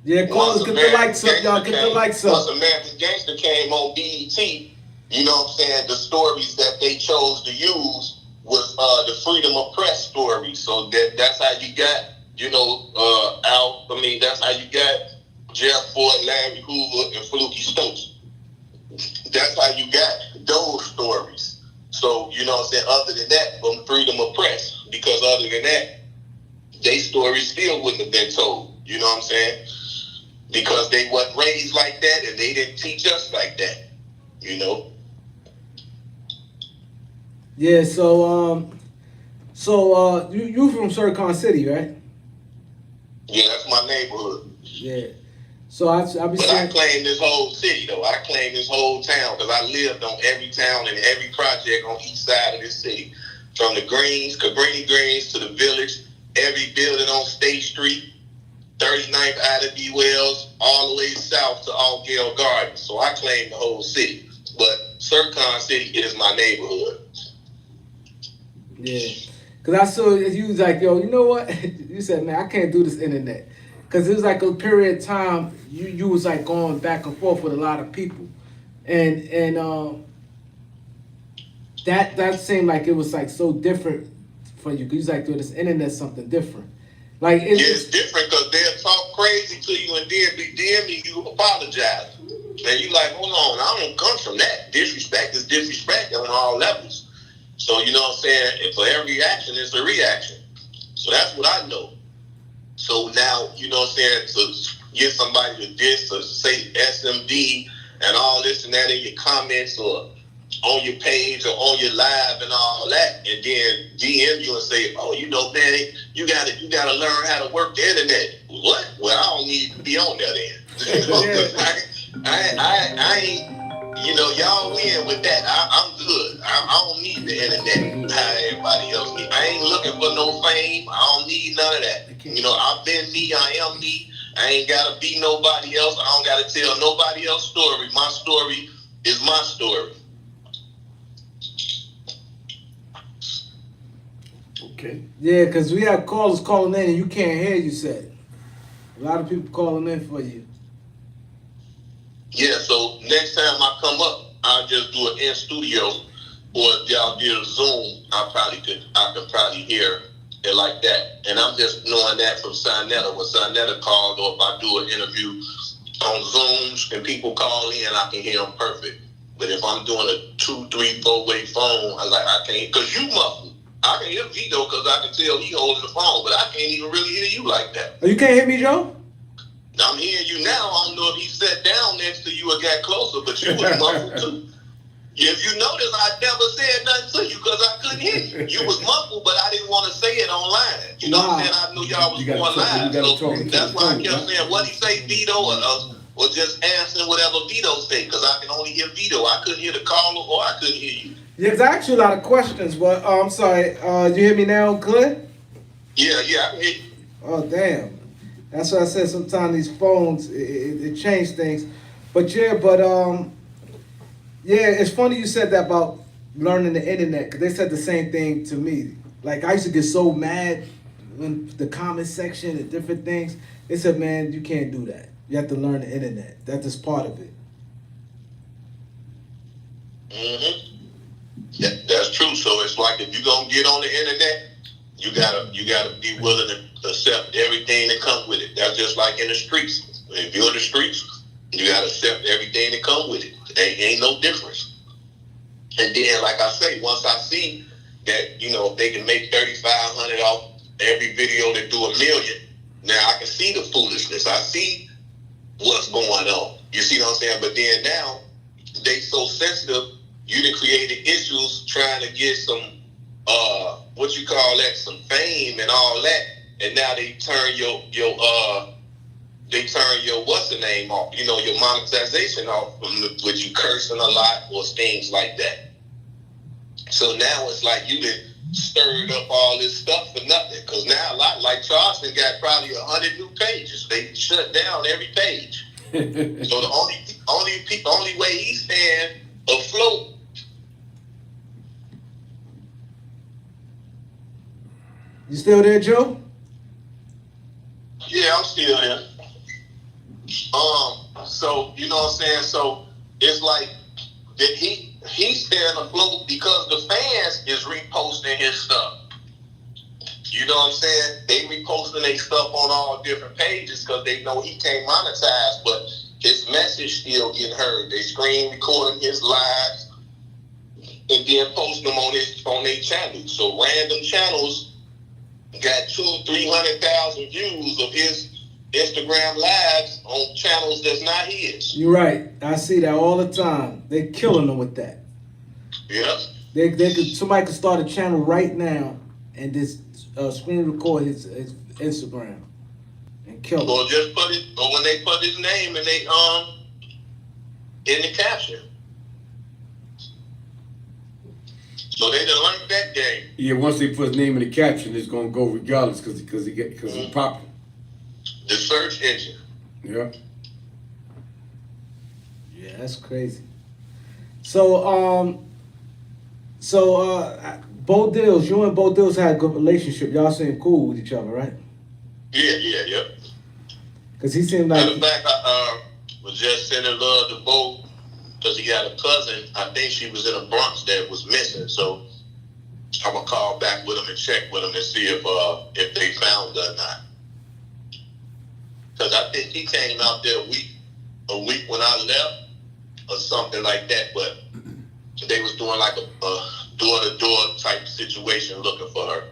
Yeah, callers, get the likes up, y'all. Get the likes up. Once American Gangster came on BET, you know what I'm saying, the stories that they chose to use was the freedom of press story. So that's how you got, you know, that's how you got Jeff Ford, Larry Hoover, and Fluky Stokes. That's how you got those stories. So, you know what I'm saying, other than that, from freedom of press, because other than that, they stories still wouldn't have been told. You know what I'm saying? Because they wasn't raised like that, and they didn't teach us like that. You know? Yeah, so you from Sircon City, right? Yeah, that's my neighborhood. Yeah. So I be But saying, I claim this whole city, though. I claim this whole town, because I lived on every town and every project on each side of this city. From the Greens, Cabrini Greens, to the Village, every building on State Street, 39th Ida B. Wells, all the way south to Altgale Gardens. So I claim the whole city. But Sircon City is my neighborhood. yeah. Because I saw you was like, yo, you know what? You said, man, I can't do this internet. Because it was like a period of time you was like going back and forth with a lot of people. And that seemed like it was like so different for you. Because you was like, dude, this internet's something different. Like It's different because they'll talk crazy to you and then you apologize. And you like, hold on, I don't come from that. Disrespect is disrespect on all levels. So, you know what I'm saying? And for every action, it's a reaction. So that's what I know. So now, you know what I'm saying, to get somebody to diss or say SMD and all this and that in your comments or on your page or on your live and all that, and then DM you and say, oh, you know, man, you gotta learn how to work the internet. What? Well, I don't need to be on that end. I You know, y'all win with that. I'm good. I don't need the internet. How everybody else need. I ain't looking for no fame. I don't need none of that. You know, I've been me. I am me. I ain't gotta be nobody else. I don't gotta tell nobody else's story. My story is my story. Okay. Yeah, because we have callers calling in and you can't hear, you said. A lot of people calling in for you. Yeah, so next time I come up, I'll just do it in studio, or if y'all did a Zoom, I can probably hear it like that. And I'm just knowing that from Sinetta, when Sinetta called, or if I do an interview on Zooms and people call in, I can hear them perfect. But if I'm doing a 2, 3, 4-way phone, I can't, because you muffled. I can hear Vito because I can tell he holding the phone, but I can't even really hear you like that. Oh, you can't hear me, Joe? I'm hearing you now. I don't know if he sat down next to you or got closer, but you was muffled too. If you notice, I never said nothing to you because I couldn't hear you. You was muffled, but I didn't want to say it online. You know what I'm saying? I knew y'all was going live. So that's why I kept saying, what he say, Vito, or just answering whatever Vito say, because I can only hear Vito. I couldn't hear the caller or I couldn't hear you. Yeah, there's actually a lot of questions, but I'm sorry. You hear me now clear? Yeah, I can hear you. Oh, damn. That's why I said sometimes these phones, it change things. But yeah, it's funny you said that about learning the internet, because they said the same thing to me. Like, I used to get so mad in the comment section and different things. They said, man, you can't do that. You have to learn the internet. That's just part of it. Mm-hmm. Yeah, that's true. So it's like, if you're gonna get on the internet, you gotta be willing to accept everything that comes with it. That's just like in the streets. If you're in the streets, you gotta accept everything that comes with it. Ain't no difference. And then, like I say, once I see that, you know, if they can make $3,500 off every video that do $1 million, now I can see the foolishness. I see what's going on. You see what I'm saying? But then now they so sensitive. You done created issues trying to get some, what you call that, some fame and all that, and now they turn your what's the name off, you know, your monetization off, with you cursing a lot or things like that. So now it's like you done stirred up all this stuff for nothing, because now a lot, like Charleston got probably 100 new pages. They shut down every page. So the only way he's staying afloat. You still there, Joe? Yeah, I'm still here. So you know what I'm saying? So it's like that he's staying afloat because the fans is reposting his stuff. You know what I'm saying? They reposting their stuff on all different pages because they know he can't monetize, but his message still getting heard. They screen recording his lives and then post them on their channels. So random channels got 200,000-300,000 views of his Instagram lives on channels that's not his. You're right. I see that all the time. They killing them with that. Yeah. Somebody could start a channel right now and just screen record his Instagram and kill him. Or just put it, or when they put his name in the caption. So they done learned that game. Yeah, once they put his name in the caption, it's gonna go regardless because he's popular. The search engine. Yeah. Yeah, that's crazy. So Bo Dills, you and Bo Dills had a good relationship. Y'all seem cool with each other, right? Yeah. Because he seemed like... Matter of fact, I was just sending love to Bo because he had a cousin. I think she was in the Bronx that was missing. So I'm going to call back with him and check with him and see if they found her or not. Because I think he came out there a week when I left or something like that. But they was doing like a door-to-door type situation looking for her.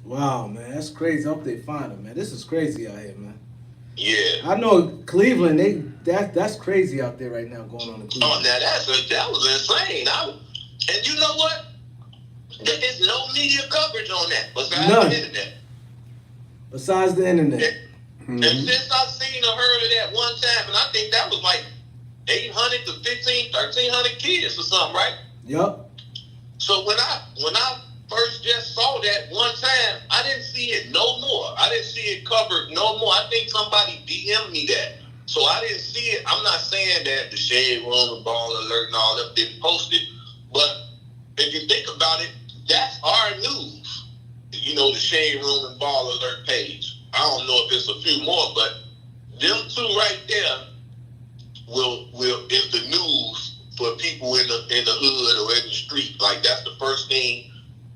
Wow, man, that's crazy. I hope they find her, man. This is crazy out here, man. Yeah. I know Cleveland, that's crazy out there right now going on in Cleveland. Oh, now that was insane. And you know what? There's no media coverage on that besides the internet. Besides the internet. And since I've seen or heard of that one time, and I think that was like 800 to 1,300 kids or something, right? Yup. So when I first just saw that one time, I didn't see it no more. I didn't see it covered no more. I think somebody DM'd me that. So I didn't see it. I'm not saying that the Shade Room and Ball Alert and all that didn't post it, but if you think about it, that's our news. You know, the Shade Room and Ball Alert page. I don't know if it's a few more, but them two right there will is the news for people in the hood or in the street. Like, that's the first thing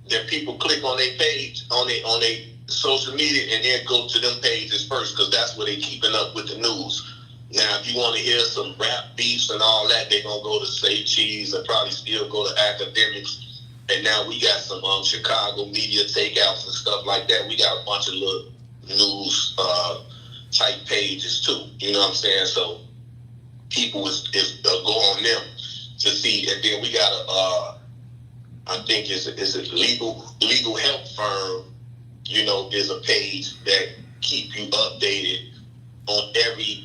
that people click on their page, on their social media, and then go to them pages first, because that's where they keeping up with the news. Now, if you want to hear some rap beefs and all that, they're going to go to Say Cheese and probably still go to Academics. And now we got some Chicago media takeouts and stuff like that. We got a bunch of little news type pages too. You know what I'm saying? So people is go on them to see. And then we got I think it's a legal help firm, you know, is a page that keep you updated on every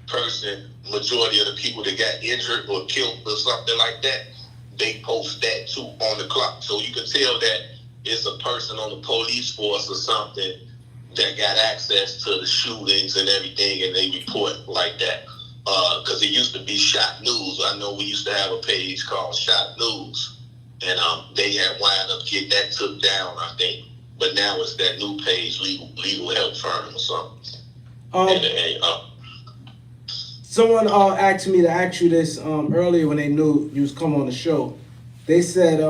person. Majority of the people that got injured or killed or something like that, they post that too on the clock. So you can tell that it's a person on the police force or something that got access to the shootings and everything, and they report like that. Because it used to be Shot News. I know we used to have a page called Shot News, and they had wound up getting that took down, I think. But now it's that new page, legal help firm or something. Someone asked me to ask you this earlier when they knew you was coming on the show. They said,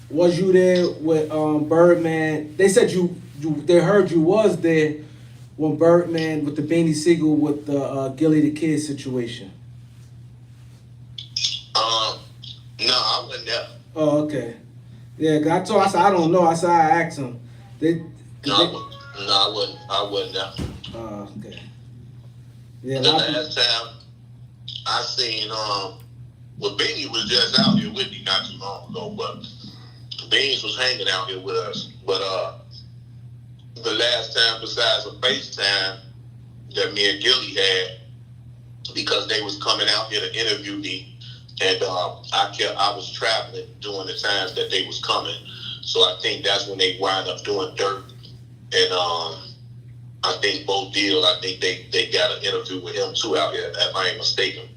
was you there with Birdman? They said they heard you was there when Birdman with the Beanie Siegel with the Gilly the Kid situation. No, I wasn't there. Oh, okay. Yeah, 'cause I said I don't know. I said I asked him. I wasn't there. Oh, okay. Yeah, The last time I seen Beanie was just out here with me not too long ago, but Beans was hanging out here with us. But the last time besides a FaceTime that me and Gilly had, because they was coming out here to interview me, and I was traveling during the times that they was coming. So I think that's when they wind up doing Dirk, and I think both deals. I think they got an interview with him too out here, if I ain't mistaken.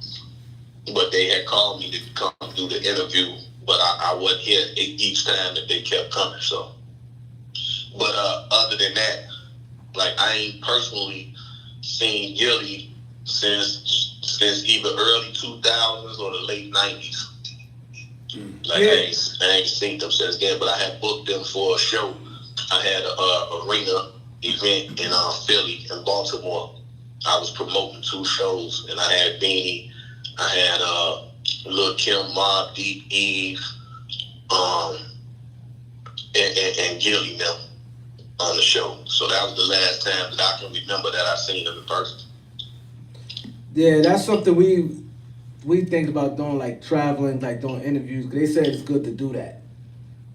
But they had called me to come do the interview, but I wasn't here each time that they kept coming. So, but other than that, like, I ain't personally seen Gilly since either early 2000s or the late 90s. Like, yeah. I ain't seen them since then, but I had booked them for a show. I had a arena event in Philly and Baltimore. I was promoting 2 shows, and I had Beanie, I had Lil Kim, Mobb Deep, Eve, and Gilly now on the show. So that was the last time that I can remember that I seen them in person. Yeah, that's something we think about doing, like traveling, like doing interviews. 'Cause they said it's good to do that.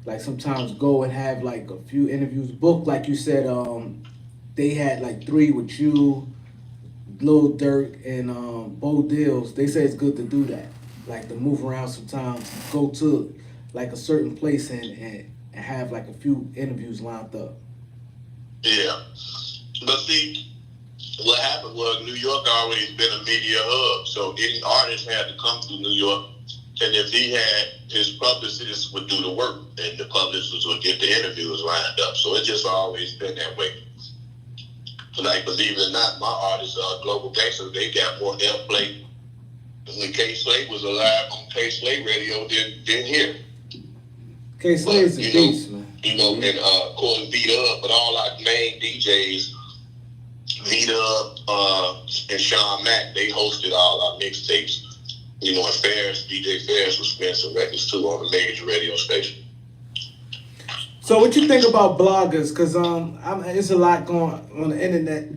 Like sometimes go and have like a few interviews booked, like you said. They had like 3 with you, Lil Dirk, and Bo Deals. They say it's good to do that, like to move around sometimes, go to like a certain place and have like a few interviews lined up. Yeah, but see, what happened was New York always been a media hub, so any artist had to come through New York. And if he had, his publicists would do the work, and the publicists would get the interviews lined up. So it just always been that way. Like, believe it or not, my artists, Global Gangsters, they got more airplay when K-Slay was alive on K-Slay radio than here. K-Slay is a beast, man. You know, and of course, V-Dub, but all our main DJs, V-Dub and Sean Mack, they hosted all our mixtapes. You know, and DJ Ferris was spinning some records too on a major radio station. So what you think about bloggers? Because it's a lot going on the internet.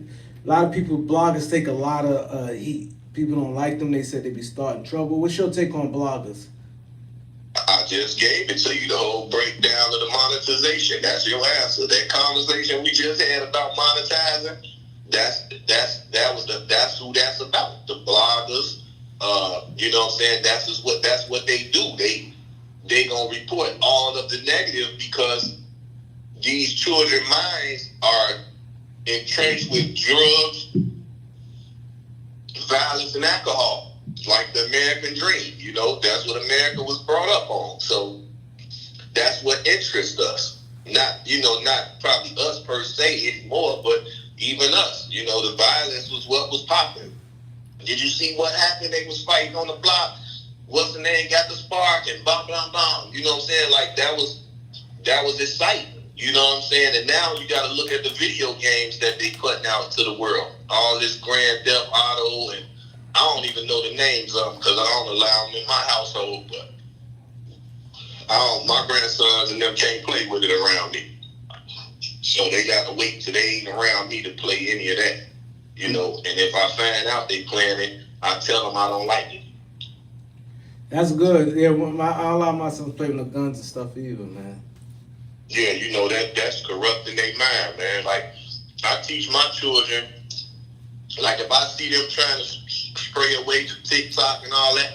A lot of people, bloggers take a lot of heat. People don't like them. They said they be starting trouble. What's your take on bloggers? I just gave it to you, the whole breakdown of the monetization. That's your answer. That conversation we just had about monetizing, that's who that's about. The bloggers You know what I'm saying? That's what they do. They gonna report all of the negative because these children minds are entrenched with drugs, violence, and alcohol, like the American dream. You know, that's what America was brought up on. So that's what interests us. Not probably us per se anymore, but even us. You know, the violence was what was popping. Did you see what happened? They was fighting on the block. What's the name? Got the spark and blah blah blah. You know what I'm saying? Like that was exciting. You know what I'm saying? And now you got to look at the video games that they putting out to the world. All this Grand Theft Auto, and I don't even know the names of them because I don't allow them in my household. But my grandsons and them can't play with it around me. So they got to wait till they ain't around me to play any of that. You know, and if I find out they playing it, I tell them I don't like it. That's good. Yeah, I don't allow my sons to play with no guns and stuff either, man. Yeah, you know, that's corrupting their mind, man. Like, I teach my children, like, if I see them trying to stray away to TikTok and all that,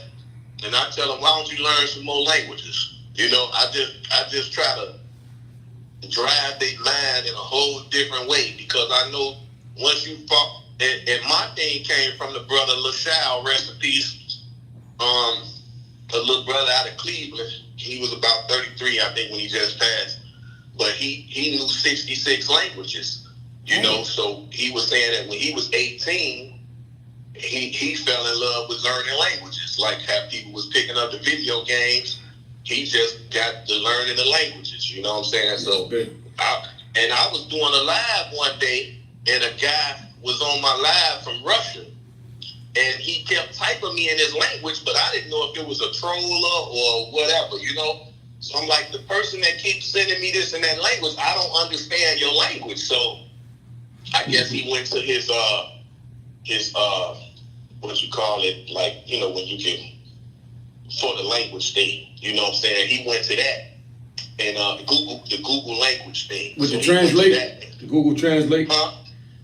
and I tell them, why don't you learn some more languages? You know, I just try to drive their mind in a whole different way because I know once you fall, and my thing came from the brother LaShaw, rest in peace, a little brother out of Cleveland. He was about 33, I think, when he just passed. But he knew 66 languages, you know. So he was saying that when he was 18, he fell in love with learning languages. Like how people was picking up the video games, he just got to learning the languages. You know what I'm saying? So I was doing a live one day, and a guy was on my live from Russia, and he kept typing me in his language, but I didn't know if it was a troller or whatever, you know. So I'm like, the person that keeps sending me this in that language, I don't understand your language. So I guess he went to his what you call it, like, you know, when you can, for the language thing, you know what I'm saying? He went to that. And the Google language thing. With the Translate? The Google Translate? Huh?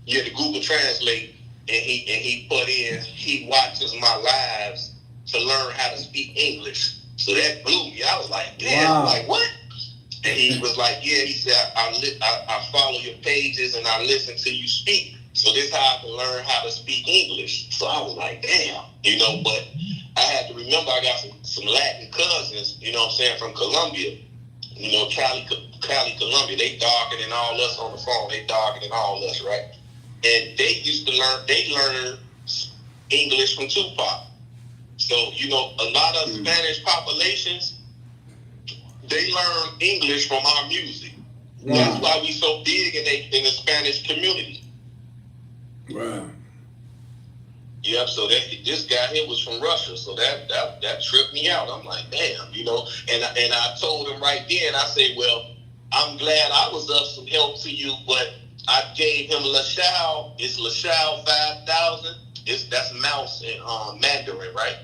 Yeah, the Google Translate. And he put in, he watches my lives to learn how to speak English. So that blew me. I was like, damn, wow. Like what? And he was like, yeah, he said, I follow your pages and I listen to you speak. So this is how I can learn how to speak English. So I was like, damn, you know, but I had to remember I got some Latin cousins, you know what I'm saying, from Colombia. You know, Cali, Colombia, they darker than all us on the phone. They darker than all us, right? And they used to learn English from Tupac. So, you know, a lot of Spanish populations, they learn English from our music. Wow. That's why we so big in the Spanish community. Wow. Yep, so this guy here was from Russia, so that tripped me out. I'm like, damn, you know, and I told him right then, I said, well, I'm glad I was of some help to you, but I gave him LaShaw. It's LaShaw 5000. That's mouse in Mandarin, right?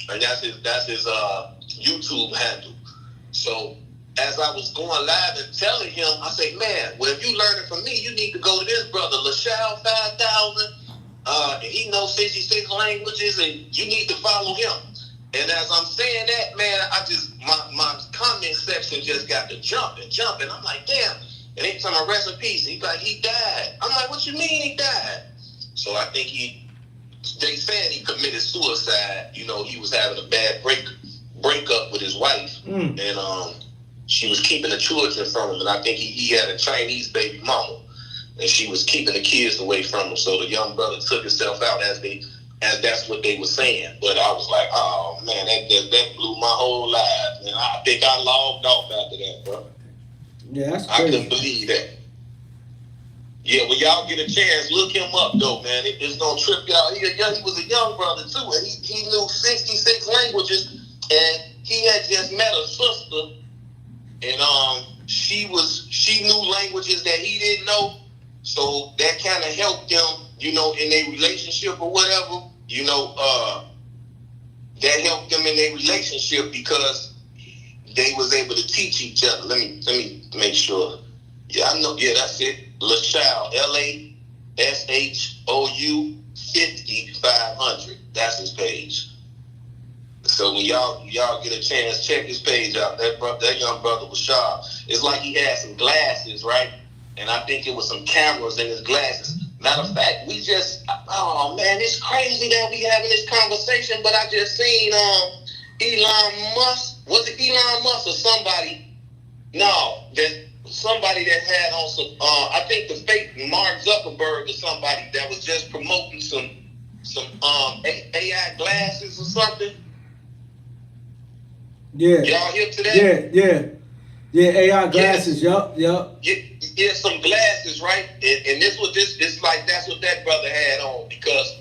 And that's his YouTube handle. So as I was going live and telling him, I said, man, well, if you learning from me, you need to go to this brother, LaShaw 5000. He knows 66 languages, and you need to follow him. And as I'm saying that, man, my comment section just got to jumping. I'm like, damn. And they tell me, rest in peace. He's like, he died. I'm like, what you mean he died? So I think they said he committed suicide. You know, he was having a bad breakup with his wife, and she was keeping the children from him. And I think he had a Chinese baby mama, and she was keeping the kids away from him. So the young brother took himself out, as that's what they were saying. But I was like, oh man, that blew my whole life. And I think I logged off after that, bro. Yeah, that's crazy. I couldn't believe that. Yeah, when y'all get a chance, look him up though, man. It's gonna trip y'all. He was a young brother too, and he knew 66 languages, and he had just met a sister, and she knew languages that he didn't know. So that kind of helped them, you know, in their relationship or whatever, you know, that helped them in their relationship because they was able to teach each other. Let me make sure. Yeah, I know. Yeah, that's it. LaShaw, LASHOU 5500. That's his page. So when y'all get a chance, check his page out. That young brother was sharp. It's like he had some glasses, right? And I think it was some cameras in his glasses. Matter of fact, oh man, it's crazy that we having this conversation. But I just seen Elon Musk. Was it Elon Musk or somebody? No, that somebody that had on some. I think the fake Mark Zuckerberg or somebody that was just promoting some AI glasses or something. Yeah. Y'all hip to that? Yeah. AI glasses. Yup. Yeah, some glasses, right? And this like that's what that brother had on because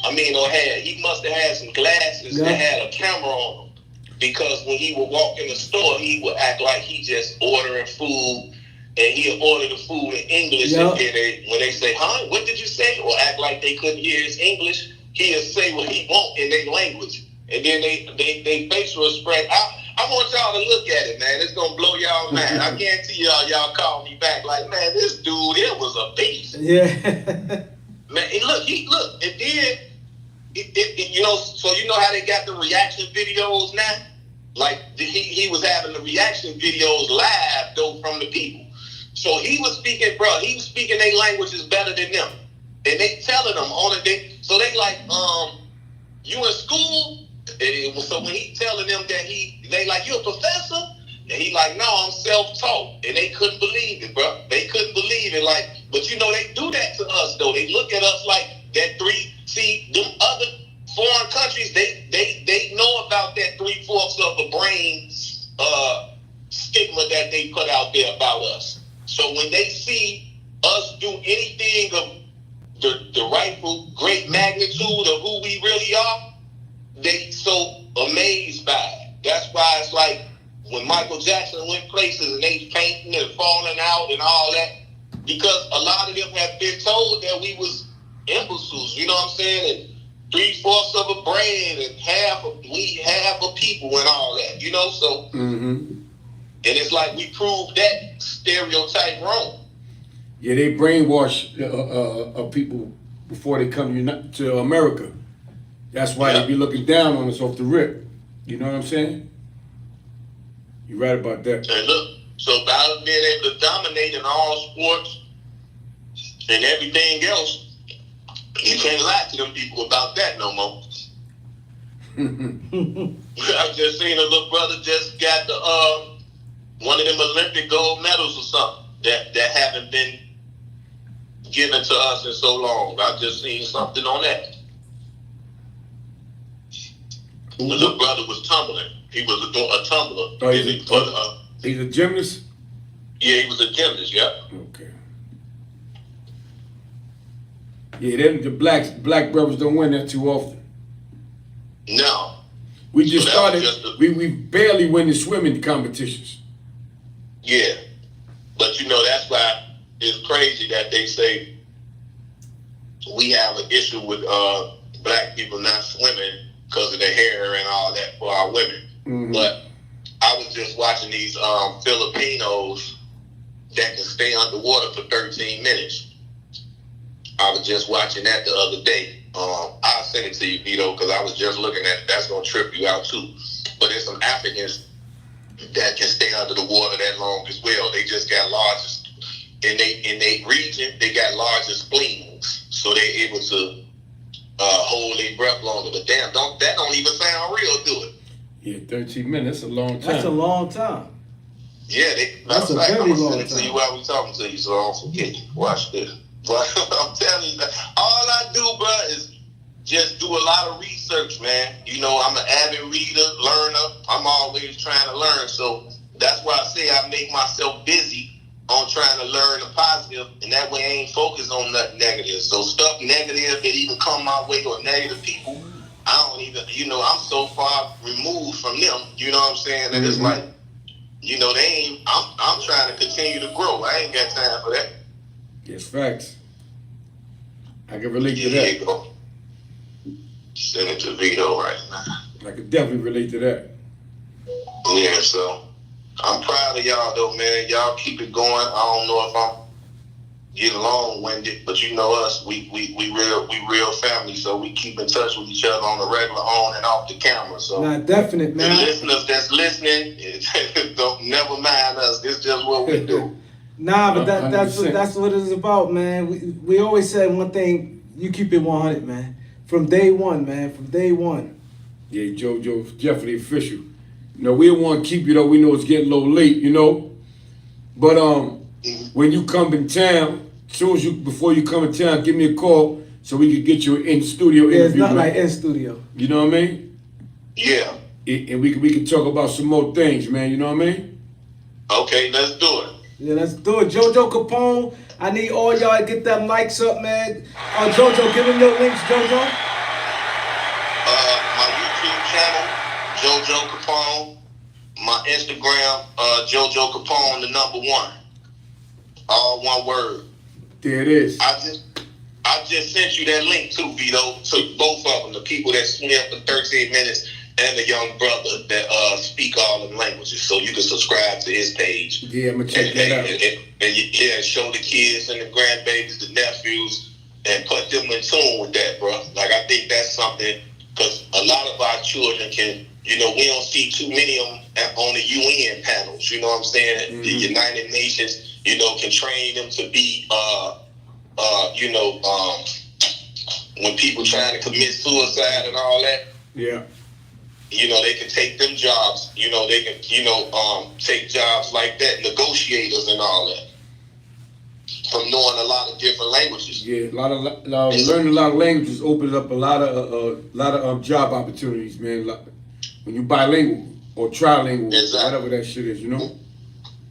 he must have had some glasses that had a camera on them because when he would walk in the store, he would act like he just ordering food and he'll order the food in English and then when they say, "Huh? What did you say?" or act like they couldn't hear his English, he'll say what he want in their language. And then they facial expression. I want y'all to look at it, man. It's gonna blow y'all mind. I guarantee y'all call me back like, man, this dude here was a beast. Yeah. Man, and look, and then so you know how they got the reaction videos now? Like he was having the reaction videos live though from the people. So he was speaking their languages better than them. And they telling them on it, so they like, you in school? So when he telling them that they like, you a professor? And he like, no, I'm self-taught. And they couldn't believe it, bro. They couldn't believe it. Like, but they do that to us though. They look at us like that them other foreign countries, they know about that 3/4 of a brain stigma that they put out there about us. So when they see us do anything of the rightful great magnitude of who we really are, they so amazed by it. That's why it's like when Michael Jackson went places and they painting and falling out and all that, because a lot of them have been told that we was imbeciles, you know what I'm saying? And 3/4 of a brain and half of people and all that, so and it's like we proved that stereotype wrong. Yeah, they brainwash people before they come to America. That's why they be looking down on us off the rip. You know what I'm saying? You're right about that. And look, so about us being able to dominate in all sports and everything else, you can't lie to them people about that no more. I just seen a little brother just got the one of them Olympic gold medals or something that haven't been given to us in so long. I just seen something on that. The little brother was tumbling. He was a tumbler. Oh, he's a gymnast? Yeah, he was a gymnast, yeah. Okay. Yeah, the black brothers don't win that too often. No. We just started, we barely win the swimming competitions. Yeah. But that's why it's crazy that they say we have an issue with black people not swimming because of the hair and all that for our women. Mm-hmm. But I was just watching these Filipinos that can stay underwater for 13 minutes. I was just watching that the other day. I'll send it to you, Vito, because I was just looking at it. That's going to trip you out too. But there's some Africans that can stay under the water that long as well. They just got larger, in they region, they got larger spleens. So they're able to hold their breath longer. But damn, that don't even sound real, do it? Yeah, 13 minutes, that's a long time. That's a long time. Yeah, that's a very long time. I'm going to send it to you while we're talking to you so I don't forget you. Watch this. But I'm telling you, all I do, bro, is just do a lot of research, man. I'm an avid reader, learner. I'm always trying to learn. So that's why I say I make myself busy on trying to learn the positive, and that way I ain't focused on nothing negative. So stuff negative that even come my way or negative people, I don't even, I'm so far removed from them, you know what I'm saying? And it's like, they ain't, I'm trying to continue to grow. I ain't got time for that. Yes, facts. I can relate to that. There you go. Send it to Vito right now. I can definitely relate to that. Yeah, so I'm proud of y'all though, man. Y'all keep it going. I don't know if I'm get long-winded, but you know us, we real family, so we keep in touch with each other on the regular, on and off the camera. So Nah, definite, the man. listeners that's listening, don't never mind us. This is just what we do. Nah, but that's 100%. what it's about, man. We always said one thing: you keep it 100, man. From day one, man. From day one. Yeah, JoJo's definitely official. You know, we don't want to keep you though. We know it's getting a little late, you know. But when you come in town, before you come in town, give me a call so we can get you an in studio Yeah, it's interview. not man. like in studio. You know what I mean? Yeah. And we can talk about some more things, man. You know what I mean? Okay, let's do it. Yeah, let's do it. JoJo Capone, I need all y'all to get them likes up, man. JoJo, give them your links, JoJo. My YouTube channel, JoJo Capone. My Instagram, JoJo Capone, the #1. All one word. There it is. I just sent you that link too, Vito, to both of them, the people that swim for 13 minutes and the young brother that speak all them languages. So you can subscribe to his page. Yeah, I'm gonna check that out. And show the kids and the grandbabies, the nephews, and put them in tune with that, bro. Like, I think that's something, because a lot of our children can, you know, we don't see too many of them on the UN panels, you know what I'm saying? Mm-hmm. The United Nations, you know, can train them to be, when people trying to commit suicide and all that, Yeah. you know, they can take them jobs, you know, they can, take jobs like that, negotiators and all that, from knowing a lot of different languages. Yeah, learning a lot of languages opens up a lot of job opportunities, man. Like, when you bilingual or trilingual, Exactly. whatever that shit is, you know.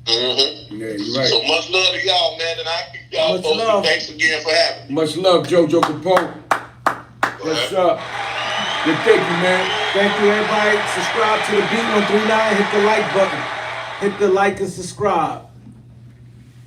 Mm-hmm. Yeah, you're right. So much love to y'all, man, and I keep y'all Much posted. love. Thanks again for having me. Much love, JoJo Capone. What's up? Good, thank you, man. Thank you, everybody. Subscribe to the Beat 139. Hit the like button. Hit the like and subscribe.